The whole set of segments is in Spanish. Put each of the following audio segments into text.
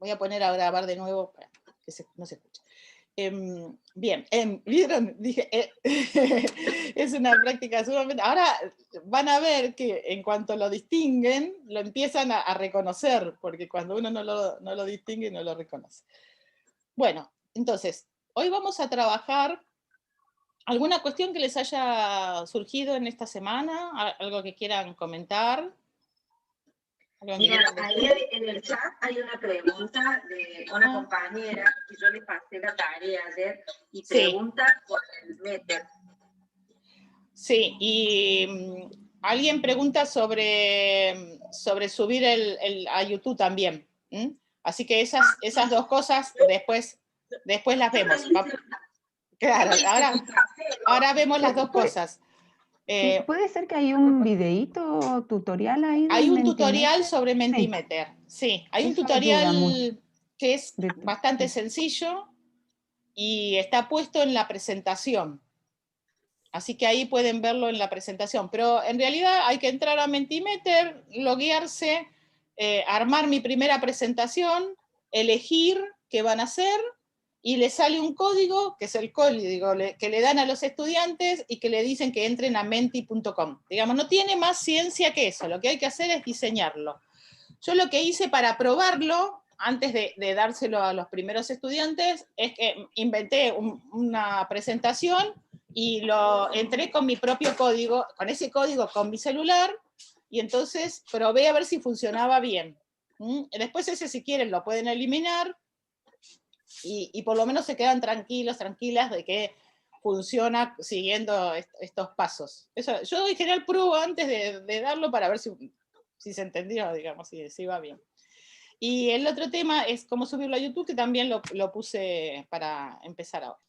Voy a poner a grabar de nuevo para que no se escuche. Bien, ¿vieron? Dije, es una práctica sumamente... Ahora van a ver que en cuanto lo distinguen, lo empiezan a reconocer, porque cuando uno no lo distingue, no lo reconoce. Bueno, entonces, hoy vamos a trabajar alguna cuestión que les haya surgido en esta semana, algo que quieran comentar. Mira, ahí en el chat hay una pregunta de una compañera que yo le pasé la tarea ayer y pregunta por el Meter. Sí, y alguien pregunta sobre subir a YouTube también. Así que esas dos cosas después las vemos. Claro, ahora vemos las dos cosas. Sí, puede ser que hay un videíto tutorial ahí. Hay un tutorial sobre Mentimeter. Sí, hay un tutorial que es bastante sencillo y está puesto en la presentación. Así que ahí pueden verlo en la presentación. Pero en realidad hay que entrar a Mentimeter, loguearse, armar mi primera presentación, elegir qué van a hacer, y le sale un código, que es el código que le dan a los estudiantes y que le dicen que entren a menti.com. Digamos, no tiene más ciencia que eso. Lo que hay que hacer es diseñarlo. Yo lo que hice para probarlo, antes de dárselo a los primeros estudiantes, es que inventé una presentación y lo entré con mi propio código, con ese código con mi celular, y entonces probé a ver si funcionaba bien. Después ese, si quieren, lo pueden eliminar, y por lo menos se quedan tranquilos, tranquilas de que funciona siguiendo estos pasos. Eso, yo en general pruebo antes de darlo para ver si se entendió, digamos, si va bien. Y el otro tema es cómo subirlo a YouTube, que también lo puse para empezar ahora.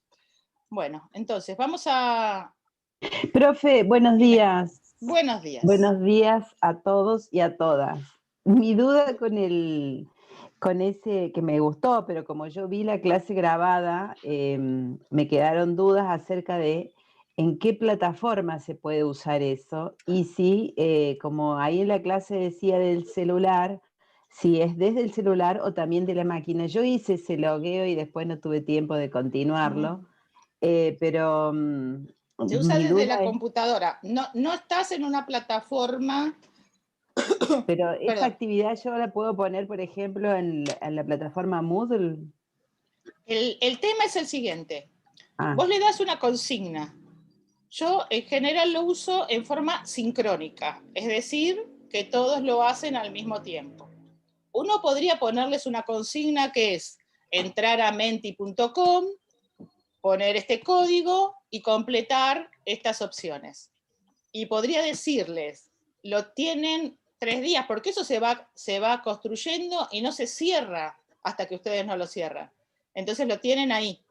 Bueno, entonces vamos a... Profe, buenos días. Buenos días. Buenos días a todos y a todas. Mi duda con ese que me gustó, pero como yo vi la clase grabada, me quedaron dudas acerca de en qué plataforma se puede usar eso y si, como ahí en la clase decía del celular, si es desde el celular o también de la máquina. Yo hice ese logueo y después no tuve tiempo de continuarlo, pero... Se usa desde la computadora. No estás en una plataforma... Pero esa actividad yo la puedo poner, por ejemplo, en la plataforma Moodle. El tema es el siguiente. Vos le das una consigna. Yo en general lo uso en forma sincrónica, es decir, que todos lo hacen al mismo tiempo. Uno podría ponerles una consigna que es entrar a menti.com, poner este código y completar estas opciones. Y podría decirles, lo tienen 3 días, porque eso se va construyendo y no se cierra hasta que ustedes no lo cierran. Entonces lo tienen ahí.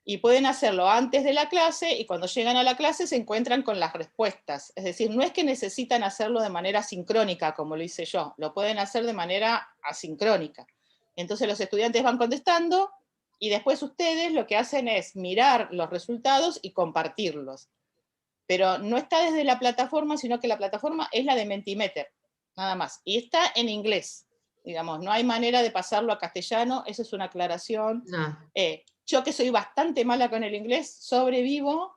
Y pueden hacerlo antes de la clase, y cuando llegan a la clase se encuentran con las respuestas. Es decir, no es que necesitan hacerlo de manera sincrónica, como lo hice yo, lo pueden hacer de manera asincrónica. Entonces los estudiantes van contestando, y después ustedes lo que hacen es mirar los resultados y compartirlos. Pero no está desde la plataforma, sino que la plataforma es la de Mentimeter, nada más. Y está en inglés, digamos, no hay manera de pasarlo a castellano, eso es una aclaración. No. Yo, que soy bastante mala con el inglés, sobrevivo,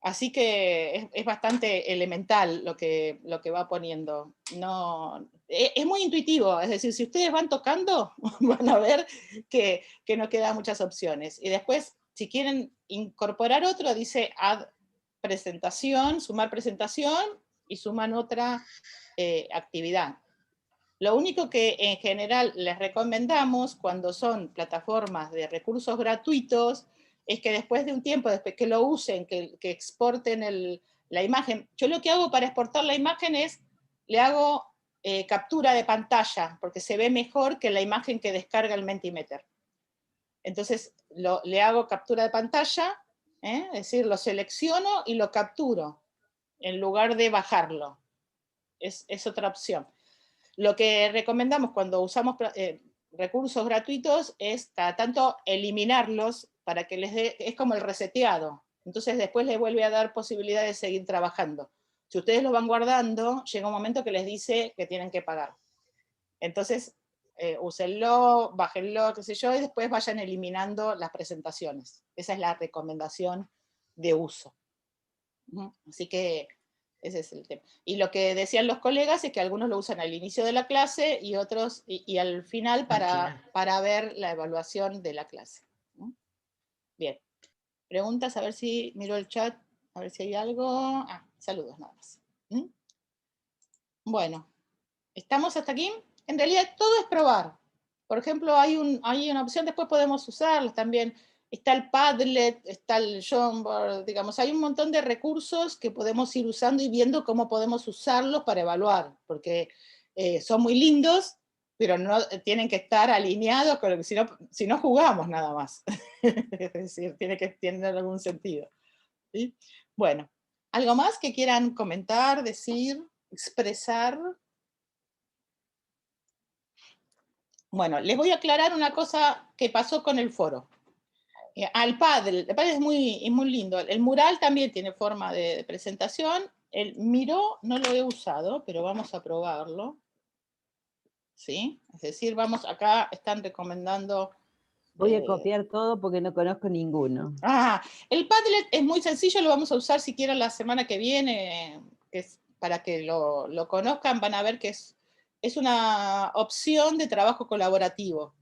así que es bastante elemental lo que va poniendo. No, es muy intuitivo, es decir, si ustedes van tocando, van a ver que no quedan muchas opciones. Y después, si quieren incorporar otro, dice add presentación, sumar presentación, y suman otra actividad. Lo único que en general les recomendamos cuando son plataformas de recursos gratuitos es que después de un tiempo, después que lo usen, que exporten la imagen. Yo lo que hago para exportar la imagen es, le hago captura de pantalla, porque se ve mejor que la imagen que descarga el Mentimeter. Entonces le hago captura de pantalla, es decir, lo selecciono y lo capturo, en lugar de bajarlo. Es otra opción. Lo que recomendamos cuando usamos recursos gratuitos es cada tanto eliminarlos para que les dé, es como el reseteado. Entonces después les vuelve a dar posibilidad de seguir trabajando. Si ustedes lo van guardando, llega un momento que les dice que tienen que pagar. Entonces úsenlo, bájenlo, qué sé yo, y después vayan eliminando las presentaciones. Esa es la recomendación de uso. Así que ese es el tema. Y lo que decían los colegas es que algunos lo usan al inicio de la clase y otros y al final para ver la evaluación de la clase. Bien. Preguntas, a ver si miro el chat, a ver si hay algo. Saludos nada más. Bueno, ¿estamos hasta aquí? En realidad todo es probar. Por ejemplo, hay una opción, después podemos usarlas también. Está el Padlet, está el Jamboard, digamos, hay un montón de recursos que podemos ir usando y viendo cómo podemos usarlos para evaluar, porque son muy lindos, pero no tienen que estar alineados con lo que si no jugamos nada más. Es decir, tiene que tener algún sentido. ¿Sí? Bueno, ¿algo más que quieran comentar, decir, expresar? Bueno, les voy a aclarar una cosa que pasó con el foro. El Padlet es muy lindo. El mural también tiene forma de presentación. El Miro no lo he usado, pero vamos a probarlo. ¿Sí? Es decir, acá están recomendando... Voy a copiar todo porque no conozco ninguno. El Padlet es muy sencillo, lo vamos a usar si quieren la semana que viene, para que lo conozcan, van a ver que es una opción de trabajo colaborativo.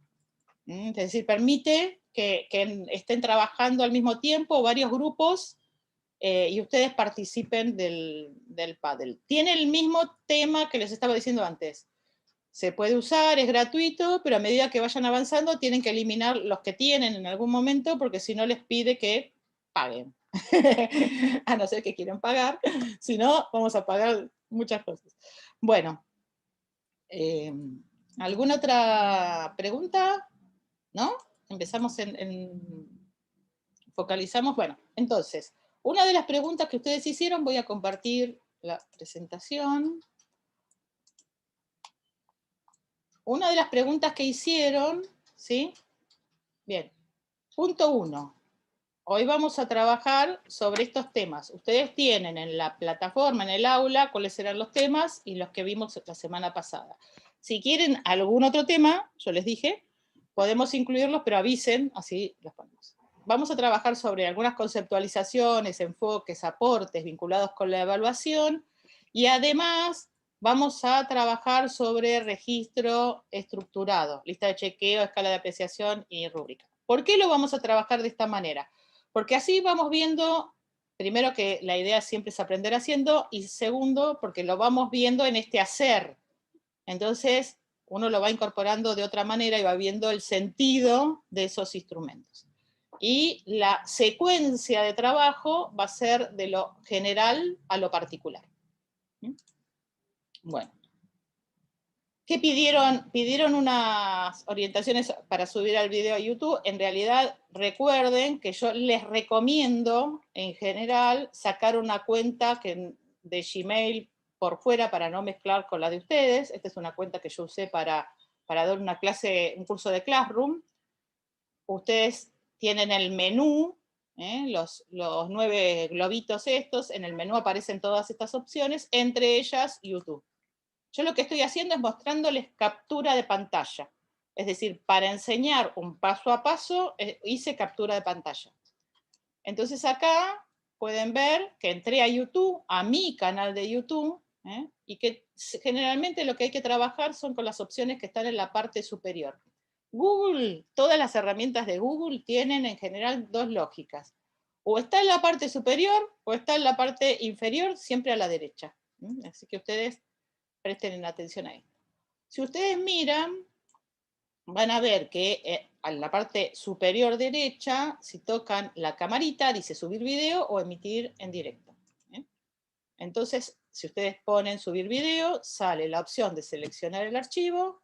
Es decir, permite que estén trabajando al mismo tiempo varios grupos y ustedes participen del Padlet. Tiene el mismo tema que les estaba diciendo antes. Se puede usar, es gratuito, pero a medida que vayan avanzando tienen que eliminar los que tienen en algún momento, porque si no les pide que paguen. A no ser que quieran pagar, si no, vamos a pagar muchas cosas. Bueno, ¿alguna otra pregunta? ¿No? Empezamos focalizamos. Bueno, entonces, una de las preguntas que ustedes hicieron, voy a compartir la presentación. Una de las preguntas que hicieron, ¿sí? Bien, punto 1. Hoy vamos a trabajar sobre estos temas. Ustedes tienen en la plataforma, en el aula, cuáles serán los temas y los que vimos la semana pasada. Si quieren algún otro tema, yo les dije, podemos incluirlos, pero avisen, así los ponemos. Vamos a trabajar sobre algunas conceptualizaciones, enfoques, aportes vinculados con la evaluación y además vamos a trabajar sobre registro estructurado, lista de chequeo, escala de apreciación y rúbrica. ¿Por qué lo vamos a trabajar de esta manera? Porque así vamos viendo, primero que la idea siempre es aprender haciendo, y segundo, porque lo vamos viendo en este hacer. Entonces, uno lo va incorporando de otra manera y va viendo el sentido de esos instrumentos. Y la secuencia de trabajo va a ser de lo general a lo particular. Bueno. ¿Qué pidieron? Pidieron unas orientaciones para subir al video a YouTube. En realidad, recuerden que yo les recomiendo, en general, sacar una cuenta de Gmail por fuera para no mezclar con la de ustedes. Esta es una cuenta que yo usé para dar una clase, un curso de Classroom. Ustedes tienen el menú, los 9 globitos estos. En el menú aparecen todas estas opciones, entre ellas YouTube. Yo lo que estoy haciendo es mostrándoles captura de pantalla. Es decir, para enseñar un paso a paso, hice captura de pantalla. Entonces acá pueden ver que entré a YouTube, a mi canal de YouTube, y que generalmente lo que hay que trabajar son con las opciones que están en la parte superior. Google, todas las herramientas de Google tienen en general 2 lógicas. O está en la parte superior o está en la parte inferior, siempre a la derecha. Así que ustedes presten atención a esto. Si ustedes miran, van a ver que en la parte superior derecha, si tocan la camarita, dice subir video o emitir en directo. Entonces, si ustedes ponen subir video, sale la opción de seleccionar el archivo,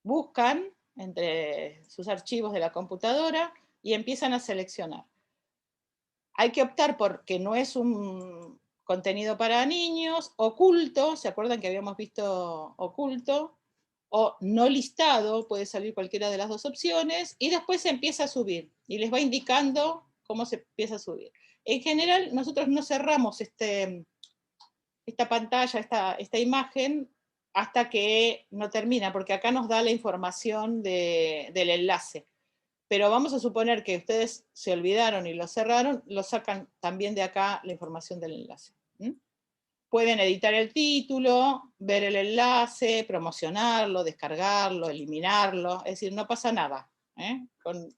buscan entre sus archivos de la computadora y empiezan a seleccionar. Hay que optar porque no es un contenido para niños, oculto, ¿se acuerdan que habíamos visto oculto? O no listado, puede salir cualquiera de las 2 opciones, y después se empieza a subir, y les va indicando cómo se empieza a subir. En general, nosotros no cerramos esta pantalla, esta imagen, hasta que no termina, porque acá nos da la información del enlace. Pero vamos a suponer que ustedes se olvidaron y lo cerraron, lo sacan también de acá la información del enlace. Pueden editar el título, ver el enlace, promocionarlo, descargarlo, eliminarlo, es decir, no pasa nada.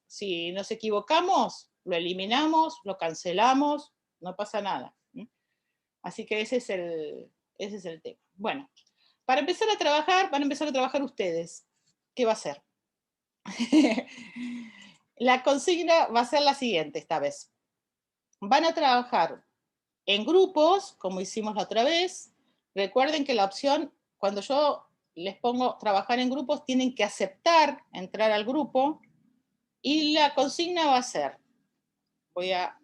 Si nos equivocamos, lo eliminamos, lo cancelamos, no pasa nada. Así que ese es el tema. Bueno, para empezar a trabajar, van a empezar a trabajar ustedes. ¿Qué va a ser? La consigna va a ser la siguiente esta vez. Van a trabajar en grupos, como hicimos la otra vez. Recuerden que la opción, cuando yo les pongo trabajar en grupos, tienen que aceptar entrar al grupo, y la consigna va a ser, voy a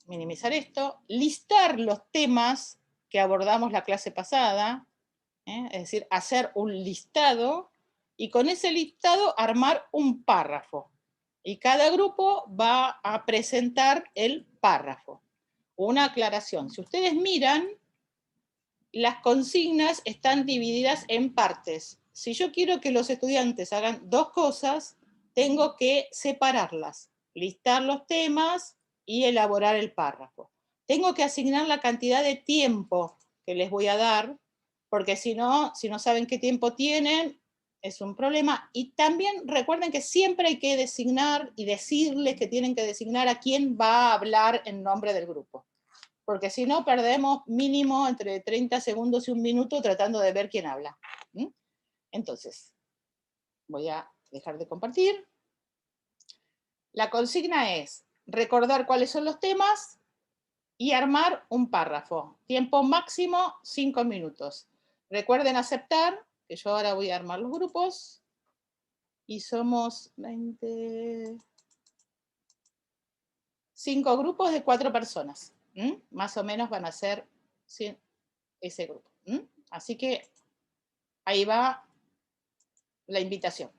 minimizar esto, listar los temas que abordamos la clase pasada, es decir, hacer un listado, y con ese listado armar un párrafo. Y cada grupo va a presentar el párrafo. Una aclaración, si ustedes miran, las consignas están divididas en partes. Si yo quiero que los estudiantes hagan dos cosas, tengo que separarlas, listar los temas y elaborar el párrafo. Tengo que asignar la cantidad de tiempo que les voy a dar, porque si no saben qué tiempo tienen, es un problema. Y también recuerden que siempre hay que designar y decirles que tienen que designar a quién va a hablar en nombre del grupo. Porque si no, perdemos mínimo entre 30 segundos y un minuto tratando de ver quién habla. Entonces, voy a dejar de compartir. La consigna es recordar cuáles son los temas y armar un párrafo. Tiempo máximo 5 minutos. Recuerden aceptar, que yo ahora voy a armar los grupos, y somos 5 grupos de 4 personas. Más o menos van a ser ese grupo. Así que ahí va la invitación.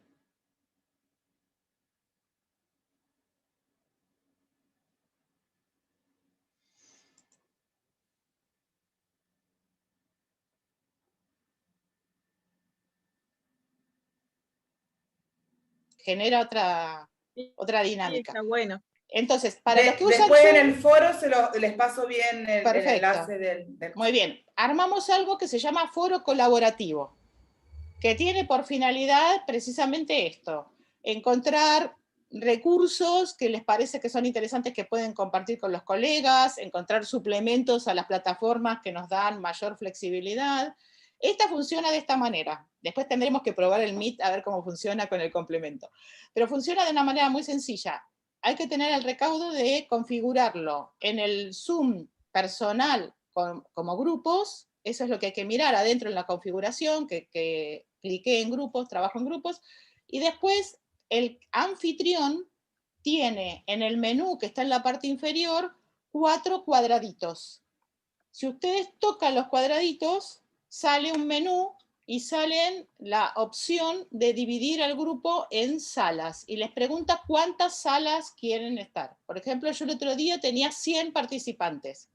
Genera otra dinámica. Sí, está bueno. Entonces, para los que usan después Zoom, en el foro les paso bien el enlace del... Muy bien. Armamos algo que se llama foro colaborativo, que tiene por finalidad precisamente esto: encontrar recursos que les parece que son interesantes, que pueden compartir con los colegas, encontrar suplementos a las plataformas que nos dan mayor flexibilidad. Esta funciona de esta manera. Después tendremos que probar el Meet a ver cómo funciona con el complemento. Pero funciona de una manera muy sencilla. Hay que tener el recaudo de configurarlo en el Zoom personal como grupos. Eso es lo que hay que mirar adentro en la configuración, que cliqué en grupos, trabajo en grupos, y después el anfitrión tiene en el menú que está en la parte inferior 4 cuadraditos. Si ustedes tocan los cuadraditos, sale un menú y sale la opción de dividir al grupo en salas, y les pregunta cuántas salas quieren estar. Por ejemplo, yo el otro día tenía 100 participantes,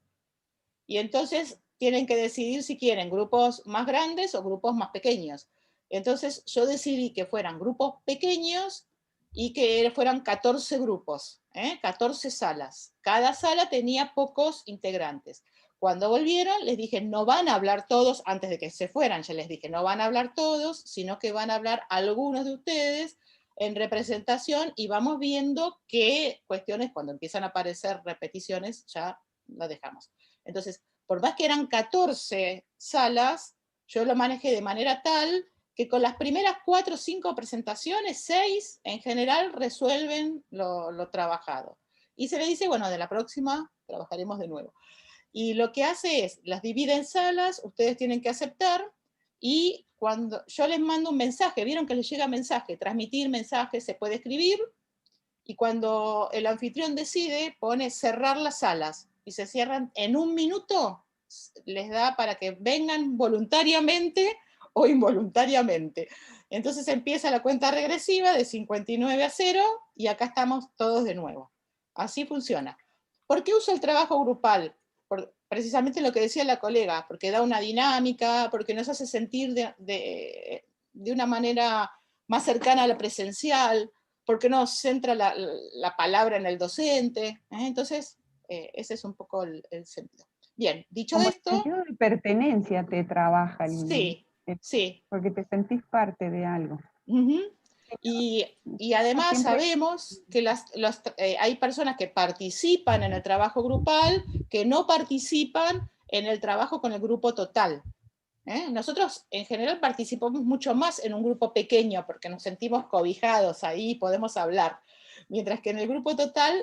y entonces tienen que decidir si quieren grupos más grandes o grupos más pequeños. Entonces yo decidí que fueran grupos pequeños y que fueran 14 grupos, 14 salas. Cada sala tenía pocos integrantes. Cuando volvieron, les dije, no van a hablar todos, antes de que se fueran, ya les dije, no van a hablar todos, sino que van a hablar algunos de ustedes en representación, y vamos viendo qué cuestiones, cuando empiezan a aparecer repeticiones, ya lo dejamos. Entonces, por más que eran 14 salas, yo lo manejé de manera tal que con las primeras 4 o 5 presentaciones, 6 en general resuelven lo trabajado. Y se le dice, bueno, de la próxima trabajaremos de nuevo. Y lo que hace es, las divide en salas, ustedes tienen que aceptar, y cuando yo les mando un mensaje, vieron que les llega mensaje, transmitir mensaje, se puede escribir, y cuando el anfitrión decide, pone cerrar las salas, y se cierran en 1 minuto, les da para que vengan voluntariamente o involuntariamente. Entonces empieza la cuenta regresiva de 59 a 0, y acá estamos todos de nuevo. Así funciona. ¿Por qué uso el trabajo grupal? precisamente lo que decía la colega, porque da una dinámica, porque nos hace sentir de una manera más cercana a la presencial, porque nos centra la palabra en el docente. Entonces, ese es un poco el sentido. Bien, dicho Como esto... el sentido de pertenencia te trabaja, sí, sí. Porque te sentís parte de algo. Y además sabemos que hay personas que participan en el trabajo grupal que no participan en el trabajo con el grupo total. Nosotros en general participamos mucho más en un grupo pequeño porque nos sentimos cobijados ahí, podemos hablar. Mientras que en el grupo total,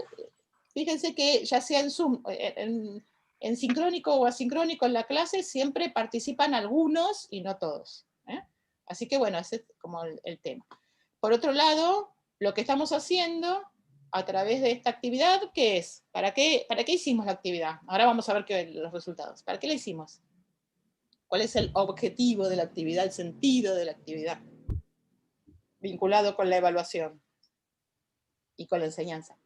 fíjense que ya sea en Zoom, en sincrónico o asincrónico en la clase, siempre participan algunos y no todos. Así que bueno, ese es como el tema. Por otro lado, lo que estamos haciendo a través de esta actividad, ¿qué es? ¿Para qué hicimos la actividad? Ahora vamos a ver los resultados. ¿Para qué la hicimos? ¿Cuál es el objetivo de la actividad, el sentido de la actividad? Vinculado con la evaluación y con la enseñanza.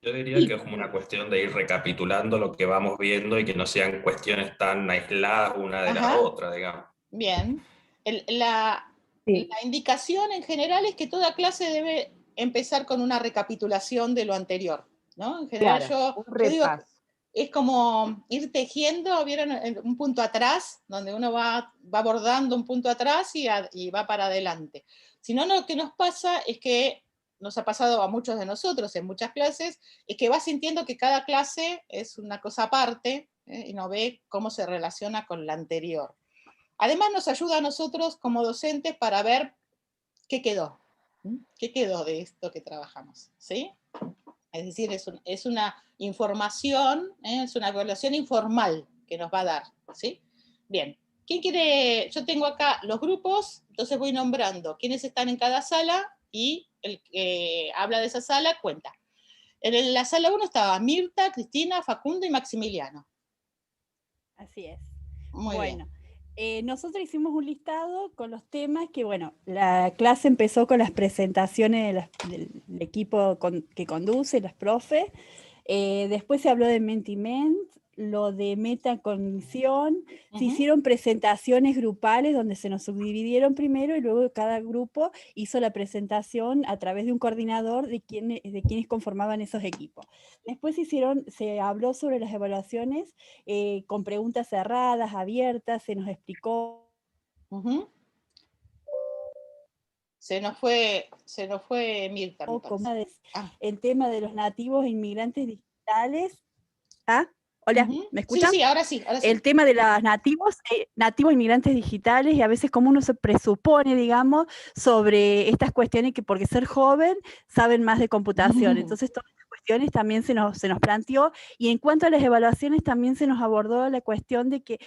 Yo diría que es como una cuestión de ir recapitulando lo que vamos viendo y que no sean cuestiones tan aisladas una de la otra, digamos. Bien. La indicación en general es que toda clase debe empezar con una recapitulación de lo anterior, ¿no? En general yo digo, es como ir tejiendo, ¿vieron? Un punto atrás, donde uno va abordando un punto atrás y va para adelante. Si no, lo que nos pasa es que, nos ha pasado a muchos de nosotros en muchas clases, es que va sintiendo que cada clase es una cosa aparte, y no ve cómo se relaciona con la anterior. Además nos ayuda a nosotros como docentes para ver qué quedó de esto que trabajamos, ¿sí? Es decir, es una información, es una evaluación informal que nos va a dar, ¿sí? Bien, ¿quién quiere? Yo tengo acá los grupos, entonces voy nombrando quiénes están en cada sala y el que habla de esa sala cuenta. En la sala 1 estaba Mirta, Cristina, Facundo y Maximiliano. Así es. Muy bien. Nosotros hicimos un listado con los temas que, bueno, la clase empezó con las presentaciones del equipo que conduce, los profes. Después se habló de Mentiment, lo de metacognición. Se hicieron presentaciones grupales donde se nos subdividieron primero y luego cada grupo hizo la presentación a través de un coordinador de quienes conformaban esos equipos. Después se habló sobre las evaluaciones con preguntas cerradas, abiertas, se nos explicó. Se nos fue Mirta. El tema de los nativos e inmigrantes digitales. Hola, ¿me escuchan? Sí, ahora sí. El tema de los nativos inmigrantes digitales y a veces cómo uno se presupone, digamos, sobre estas cuestiones que porque ser joven saben más de computación. Entonces todas estas cuestiones también se nos planteó, y en cuanto a las evaluaciones también se nos abordó la cuestión de que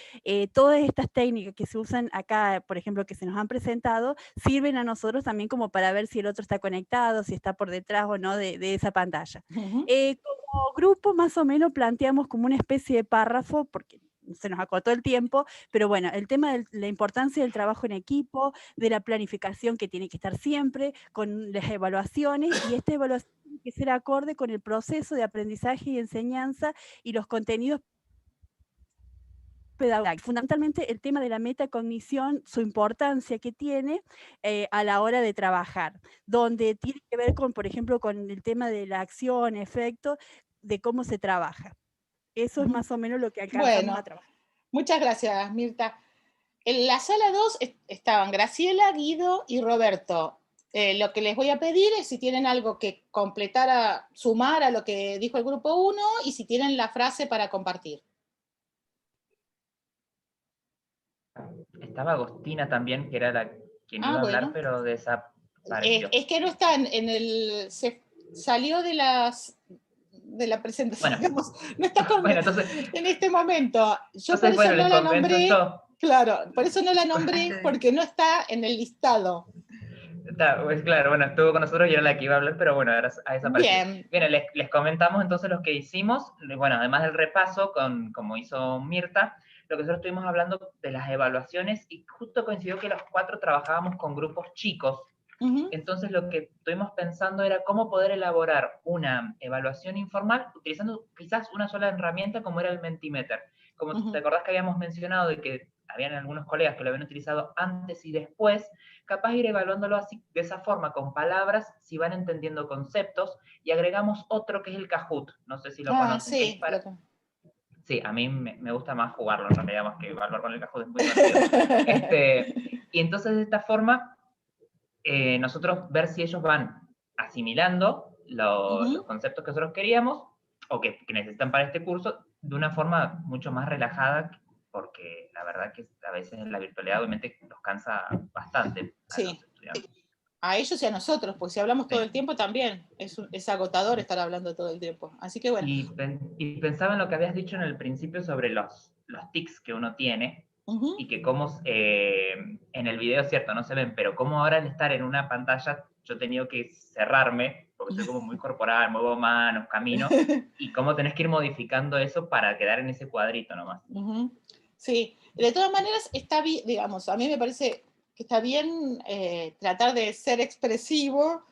todas estas técnicas que se usan acá, por ejemplo, que se nos han presentado, sirven a nosotros también como para ver si el otro está conectado, si está por detrás o no de esa pantalla. Como grupo más o menos planteamos como una especie de párrafo, porque se nos acotó el tiempo, pero bueno, el tema de la importancia del trabajo en equipo, de la planificación que tiene que estar siempre, con las evaluaciones, y esta evaluación tiene que ser acorde con el proceso de aprendizaje y enseñanza y los contenidos pedagógicos. Fundamentalmente el tema de la metacognición, su importancia que tiene a la hora de trabajar, donde tiene que ver con, por ejemplo, con el tema de la acción, efecto, de cómo se trabaja. Eso es más o menos lo que alcanzamos a trabajar. Muchas gracias, Mirta. En la sala 2 estaban Graciela, Guido y Roberto. Lo que les voy a pedir es si tienen algo que completar, sumar a lo que dijo el grupo 1, y si tienen la frase para compartir. Estaba Agostina también, que era quien iba a hablar, pero desapareció. Es que no está se salió de la presentación, digamos, no está en este momento. Yo por eso no la nombré, claro, por eso no la nombré, porque no está en el listado. Pues claro, bueno, estuvo con nosotros y era la que iba a hablar, pero bueno, ahora ha desaparecido. Bien, les comentamos entonces lo que hicimos, bueno, además del repaso, como hizo Mirta, lo que nosotros estuvimos hablando de las evaluaciones, y justo coincidió que los 4 trabajábamos con grupos chicos, Entonces lo que estuvimos pensando era cómo poder elaborar una evaluación informal utilizando quizás una sola herramienta como era el Mentimeter. Como te acordás que habíamos mencionado de que habían algunos colegas que lo habían utilizado antes y después, capaz ir evaluándolo así, de esa forma, con palabras, si van entendiendo conceptos, y agregamos otro que es el Kahoot. No sé si lo conocen. Sí, sí, a mí me gusta más jugarlo en realidad, más que evaluar con el Kahoot, es muy divertido. Y entonces de esta forma, nosotros ver si ellos van asimilando los conceptos que nosotros queríamos, o que necesitan para este curso, de una forma mucho más relajada, porque la verdad que a veces la virtualidad obviamente los cansa bastante a los estudiantes. A ellos y a nosotros, porque si hablamos todo el tiempo también, es agotador estar hablando todo el tiempo. Así que bueno. Y pensaba en lo que habías dicho en el principio sobre los tics que uno tiene, y que como en el video, cierto, no se ven, pero como ahora al estar en una pantalla, yo he tenido que cerrarme, porque soy como muy corporal, muevo manos, camino, y cómo tenés que ir modificando eso para quedar en ese cuadrito nomás. Sí, de todas maneras está bien, digamos, a mí me parece que está bien tratar de ser expresivo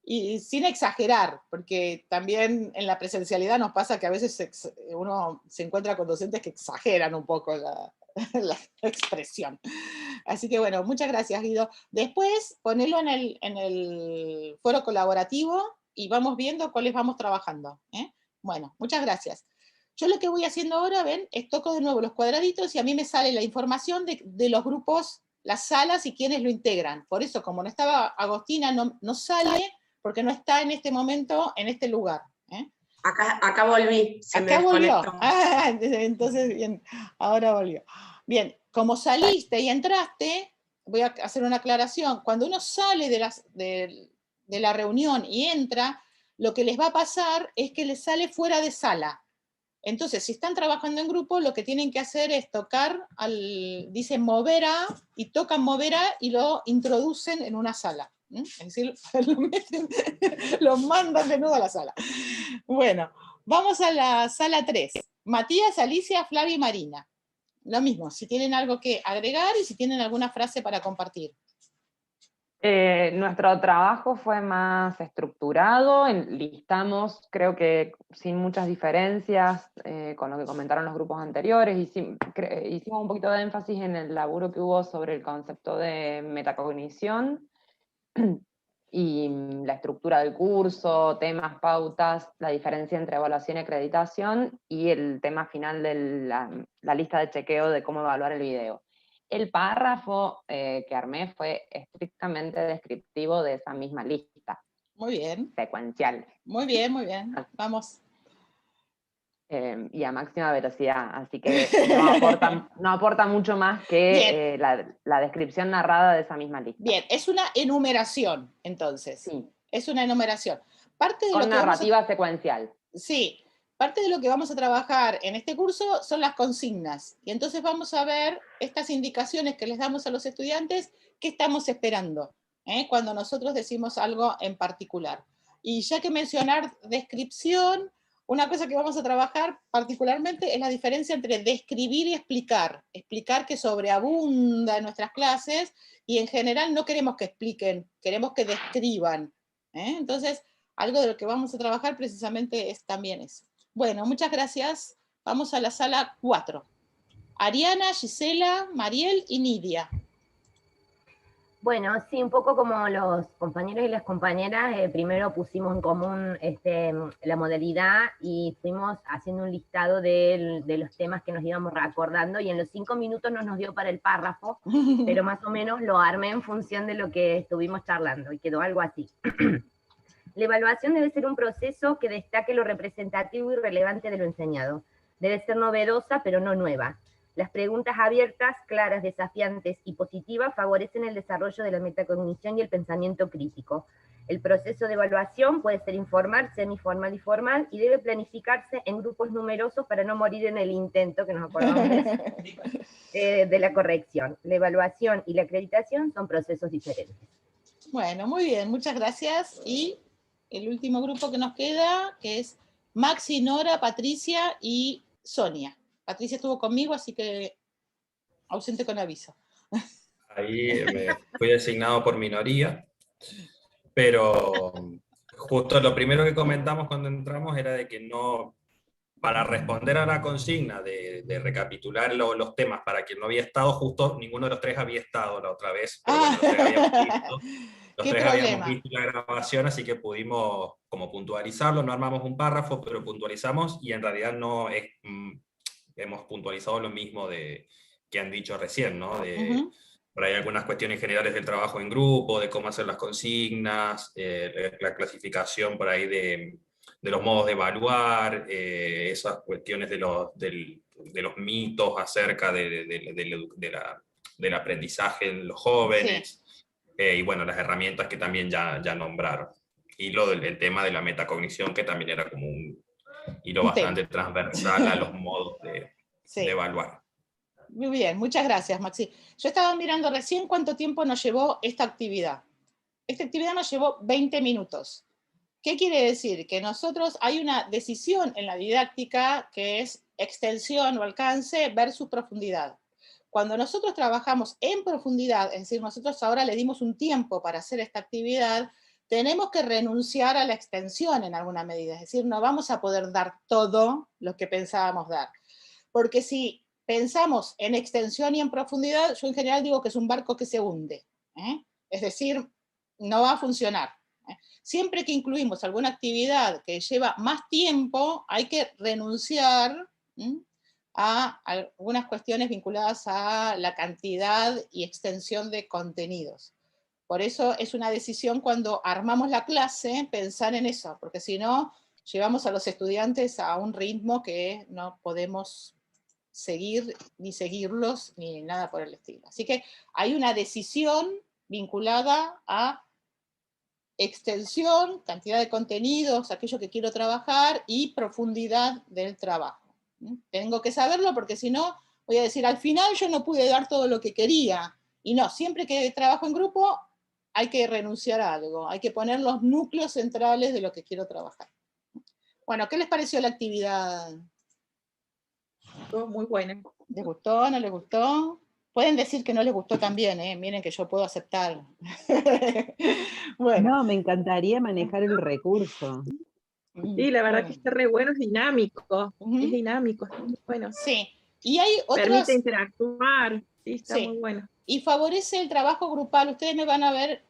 y sin exagerar, porque también en la presencialidad nos pasa que a veces uno se encuentra con docentes que exageran un poco la expresión. Así que bueno, muchas gracias, Guido. Después ponelo en el foro colaborativo y vamos viendo cuáles vamos trabajando. Bueno, muchas gracias. Yo lo que voy haciendo ahora, ven, es toco de nuevo los cuadraditos y a mí me sale la información de los grupos, las salas y quiénes lo integran. Por eso, como no estaba Agostina, no sale porque no está en este momento en este lugar. Acá volví. Acá volvió. Entonces, bien, ahora volvió. Bien, como saliste y entraste, voy a hacer una aclaración. Cuando uno sale de la reunión y entra, lo que les va a pasar es que les sale fuera de sala. Entonces, si están trabajando en grupo, lo que tienen que hacer es tocar, dice mover a, y tocan mover a y lo introducen en una sala. Es decir, lo mandan de nuevo a la sala. Bueno, vamos a la sala 3. Matías, Alicia, Flavia y Marina. Lo mismo, si tienen algo que agregar y si tienen alguna frase para compartir. Nuestro trabajo fue más estructurado, listamos, creo que sin muchas diferencias con lo que comentaron los grupos anteriores, hicimos un poquito de énfasis en el laburo que hubo sobre el concepto de metacognición y la estructura del curso, temas, pautas, la diferencia entre evaluación y acreditación, y el tema final de la lista de chequeo de cómo evaluar el video. El párrafo que armé fue estrictamente descriptivo de esa misma lista. Muy bien. Secuencial. Muy bien, muy bien. Vamos. Y a máxima velocidad, así que no aporta mucho más que la descripción narrada de esa misma lista. Bien, es una enumeración, entonces. Sí. Es una enumeración. Parte de con narrativa secuencial. Sí. Parte de lo que vamos a trabajar en este curso son las consignas. Y entonces vamos a ver estas indicaciones que les damos a los estudiantes, qué estamos esperando cuando nosotros decimos algo en particular. Y ya que mencionar descripción, una cosa que vamos a trabajar particularmente es la diferencia entre describir y explicar. Explicar que sobreabunda en nuestras clases y en general no queremos que expliquen, queremos que describan. Entonces, algo de lo que vamos a trabajar precisamente es también eso. Bueno, muchas gracias. Vamos a la sala 4. Ariana, Gisela, Mariel y Nidia. Bueno, sí, un poco como los compañeros y las compañeras, primero pusimos en común la modalidad y fuimos haciendo un listado de los temas que nos íbamos acordando, y en los 5 minutos no nos dio para el párrafo, pero más o menos lo armé en función de lo que estuvimos charlando, y quedó algo así. La evaluación debe ser un proceso que destaque lo representativo y relevante de lo enseñado. Debe ser novedosa, pero no nueva. Las preguntas abiertas, claras, desafiantes y positivas favorecen el desarrollo de la metacognición y el pensamiento crítico. El proceso de evaluación puede ser informal, semiformal y formal, y debe planificarse en grupos numerosos para no morir en el intento, que nos acordamos de la corrección. La evaluación y la acreditación son procesos diferentes. Bueno, muy bien, muchas gracias. Y el último grupo que nos queda, que es Maxi, Nora, Patricia y Sonia. Patricia estuvo conmigo, así que ausente con aviso. Ahí me fui designado por minoría. Pero justo lo primero que comentamos cuando entramos era de que no, para responder a la consigna de recapitular los temas para quien no había estado, justo ninguno de los tres había estado la otra vez, pero bueno, los tres habíamos visto la grabación, así que pudimos como puntualizarlo, no armamos un párrafo, pero puntualizamos, y en realidad no es, hemos puntualizado lo mismo que han dicho recién, ¿no? Por ahí algunas cuestiones generales del trabajo en grupo, de cómo hacer las consignas, la clasificación por ahí de los modos de evaluar, esas cuestiones de los mitos acerca del aprendizaje en los jóvenes, y bueno, las herramientas que también ya nombraron. Y el tema de la metacognición, que también era como un hilo bastante transversal a los modos de evaluar. Muy bien, muchas gracias, Maxi. Yo estaba mirando recién cuánto tiempo nos llevó esta actividad. Esta actividad nos llevó 20 minutos. ¿Qué quiere decir? Que nosotros hay una decisión en la didáctica que es extensión o alcance versus profundidad. Cuando nosotros trabajamos en profundidad, es decir, nosotros ahora le dimos un tiempo para hacer esta actividad, tenemos que renunciar a la extensión en alguna medida. Es decir, no vamos a poder dar todo lo que pensábamos dar. Porque si pensamos en extensión y en profundidad, yo en general digo que es un barco que se hunde. Es decir, no va a funcionar. Siempre que incluimos alguna actividad que lleva más tiempo, hay que renunciar a algunas cuestiones vinculadas a la cantidad y extensión de contenidos. Por eso es una decisión cuando armamos la clase, pensar en eso, porque si no, llevamos a los estudiantes a un ritmo que no podemos seguir, ni seguirlos, ni nada por el estilo. Así que hay una decisión vinculada a extensión, cantidad de contenidos, aquello que quiero trabajar, y profundidad del trabajo. Tengo que saberlo porque si no, voy a decir, al final yo no pude dar todo lo que quería. Y no, siempre que trabajo en grupo, hay que renunciar a algo, hay que poner los núcleos centrales de lo que quiero trabajar. Bueno, ¿qué les pareció la actividad? Muy buena. ¿Les gustó? ¿No les gustó? Pueden decir que no les gustó también, miren que yo puedo aceptar. Bueno. No, me encantaría manejar el recurso. Sí, la verdad que está re bueno, es dinámico. Es dinámico, está muy bueno. Sí, y hay otras... Permite interactuar, sí, está muy bueno. Y favorece el trabajo grupal. Ustedes me van a ver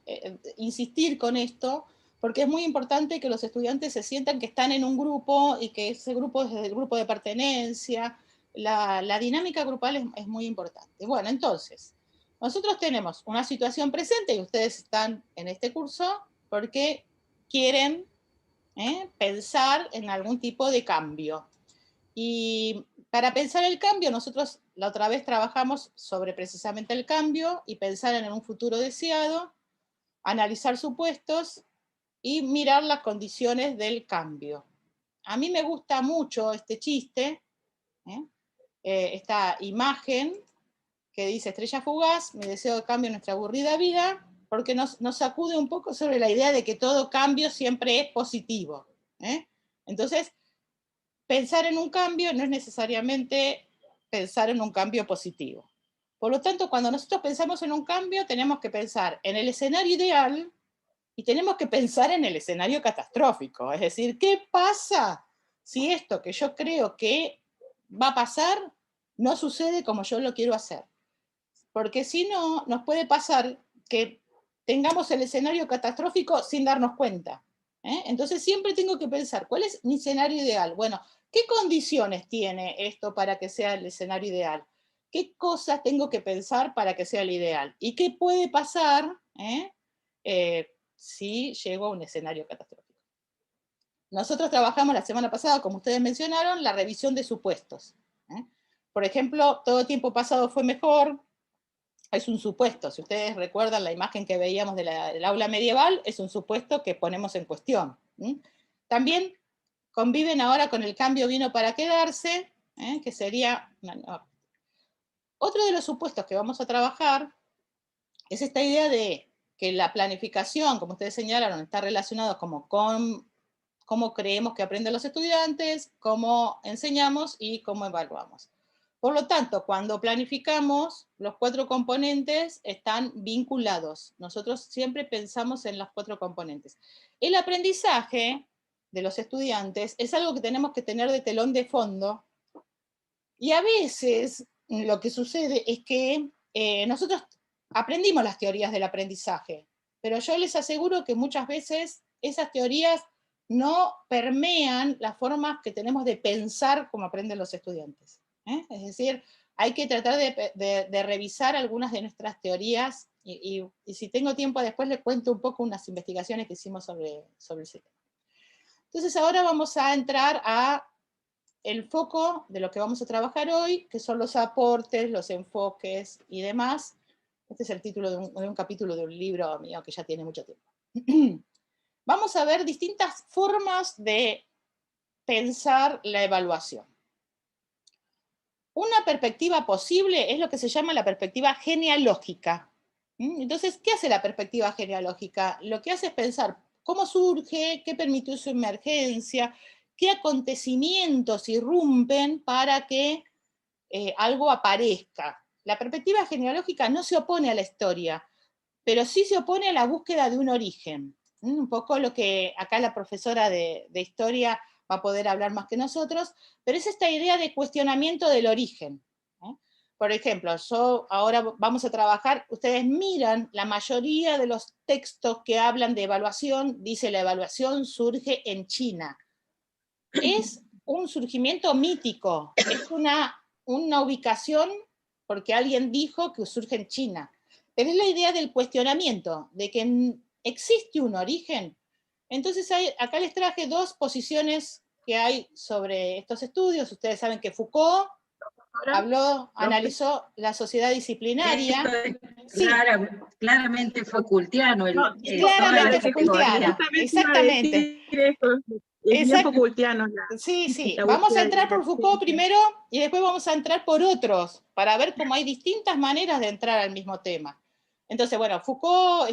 insistir con esto, porque es muy importante que los estudiantes se sientan que están en un grupo y que ese grupo es el grupo de pertenencia. La dinámica grupal es muy importante. Bueno, entonces, nosotros tenemos una situación presente y ustedes están en este curso porque quieren pensar en algún tipo de cambio. Y para pensar el cambio, nosotros la otra vez trabajamos sobre precisamente el cambio y pensar en un futuro deseado, analizar supuestos y mirar las condiciones del cambio. A mí me gusta mucho este chiste, esta imagen que dice estrella fugaz, mi deseo de cambio en nuestra aburrida vida, porque nos sacude un poco sobre la idea de que todo cambio siempre es positivo. Entonces, pensar en un cambio no es necesariamente pensar en un cambio positivo. Por lo tanto, cuando nosotros pensamos en un cambio, tenemos que pensar en el escenario ideal y tenemos que pensar en el escenario catastrófico. Es decir, ¿qué pasa si esto que yo creo que va a pasar no sucede como yo lo quiero hacer? Porque si no, nos puede pasar que tengamos el escenario catastrófico sin darnos cuenta. Entonces siempre tengo que pensar, ¿cuál es mi escenario ideal? Bueno, ¿qué condiciones tiene esto para que sea el escenario ideal? ¿Qué cosas tengo que pensar para que sea el ideal? ¿Y qué puede pasar si llego a un escenario catastrófico? Nosotros trabajamos la semana pasada, como ustedes mencionaron, la revisión de supuestos. Por ejemplo, todo tiempo pasado fue mejor. Es un supuesto, si ustedes recuerdan la imagen que veíamos del aula medieval, es un supuesto que ponemos en cuestión. También conviven ahora con el cambio vino para quedarse, que sería... Otro de los supuestos que vamos a trabajar es esta idea de que la planificación, como ustedes señalaron, está relacionado como con cómo creemos que aprenden los estudiantes, cómo enseñamos y cómo evaluamos. Por lo tanto, cuando planificamos, los 4 componentes están vinculados. Nosotros siempre pensamos en los 4 componentes. El aprendizaje de los estudiantes es algo que tenemos que tener de telón de fondo, y a veces lo que sucede es que nosotros aprendimos las teorías del aprendizaje, pero yo les aseguro que muchas veces esas teorías no permean las formas que tenemos de pensar como aprenden los estudiantes. Es decir, hay que tratar de revisar algunas de nuestras teorías, y si tengo tiempo después les cuento un poco unas investigaciones que hicimos sobre ese tema. Entonces ahora vamos a entrar a el foco de lo que vamos a trabajar hoy, que son los aportes, los enfoques y demás. Este es el título de un capítulo de un libro mío que ya tiene mucho tiempo. Vamos a ver distintas formas de pensar la evaluación. Una perspectiva posible es lo que se llama la perspectiva genealógica. Entonces, ¿qué hace la perspectiva genealógica? Lo que hace es pensar cómo surge, qué permitió su emergencia, qué acontecimientos irrumpen para que algo aparezca. La perspectiva genealógica no se opone a la historia, pero sí se opone a la búsqueda de un origen. Un poco lo que acá la profesora de historia va a poder hablar más que nosotros, pero es esta idea de cuestionamiento del origen. Por ejemplo, ahora vamos a trabajar, ustedes miran, la mayoría de los textos que hablan de evaluación, dice la evaluación surge en China. Es un surgimiento mítico, es una ubicación porque alguien dijo que surge en China. Pero es la idea del cuestionamiento, de que existe un origen. Entonces acá les traje 2 posiciones que hay sobre estos estudios. Ustedes saben que Foucault analizó la sociedad disciplinaria. Sí. Claramente Foucaultiano. Claramente Foucaultiano, exactamente. Es bien Foucaultiano. Sí. Vamos a entrar por Foucault primero y después vamos a entrar por otros, para ver cómo hay distintas maneras de entrar al mismo tema. Entonces, bueno, Foucault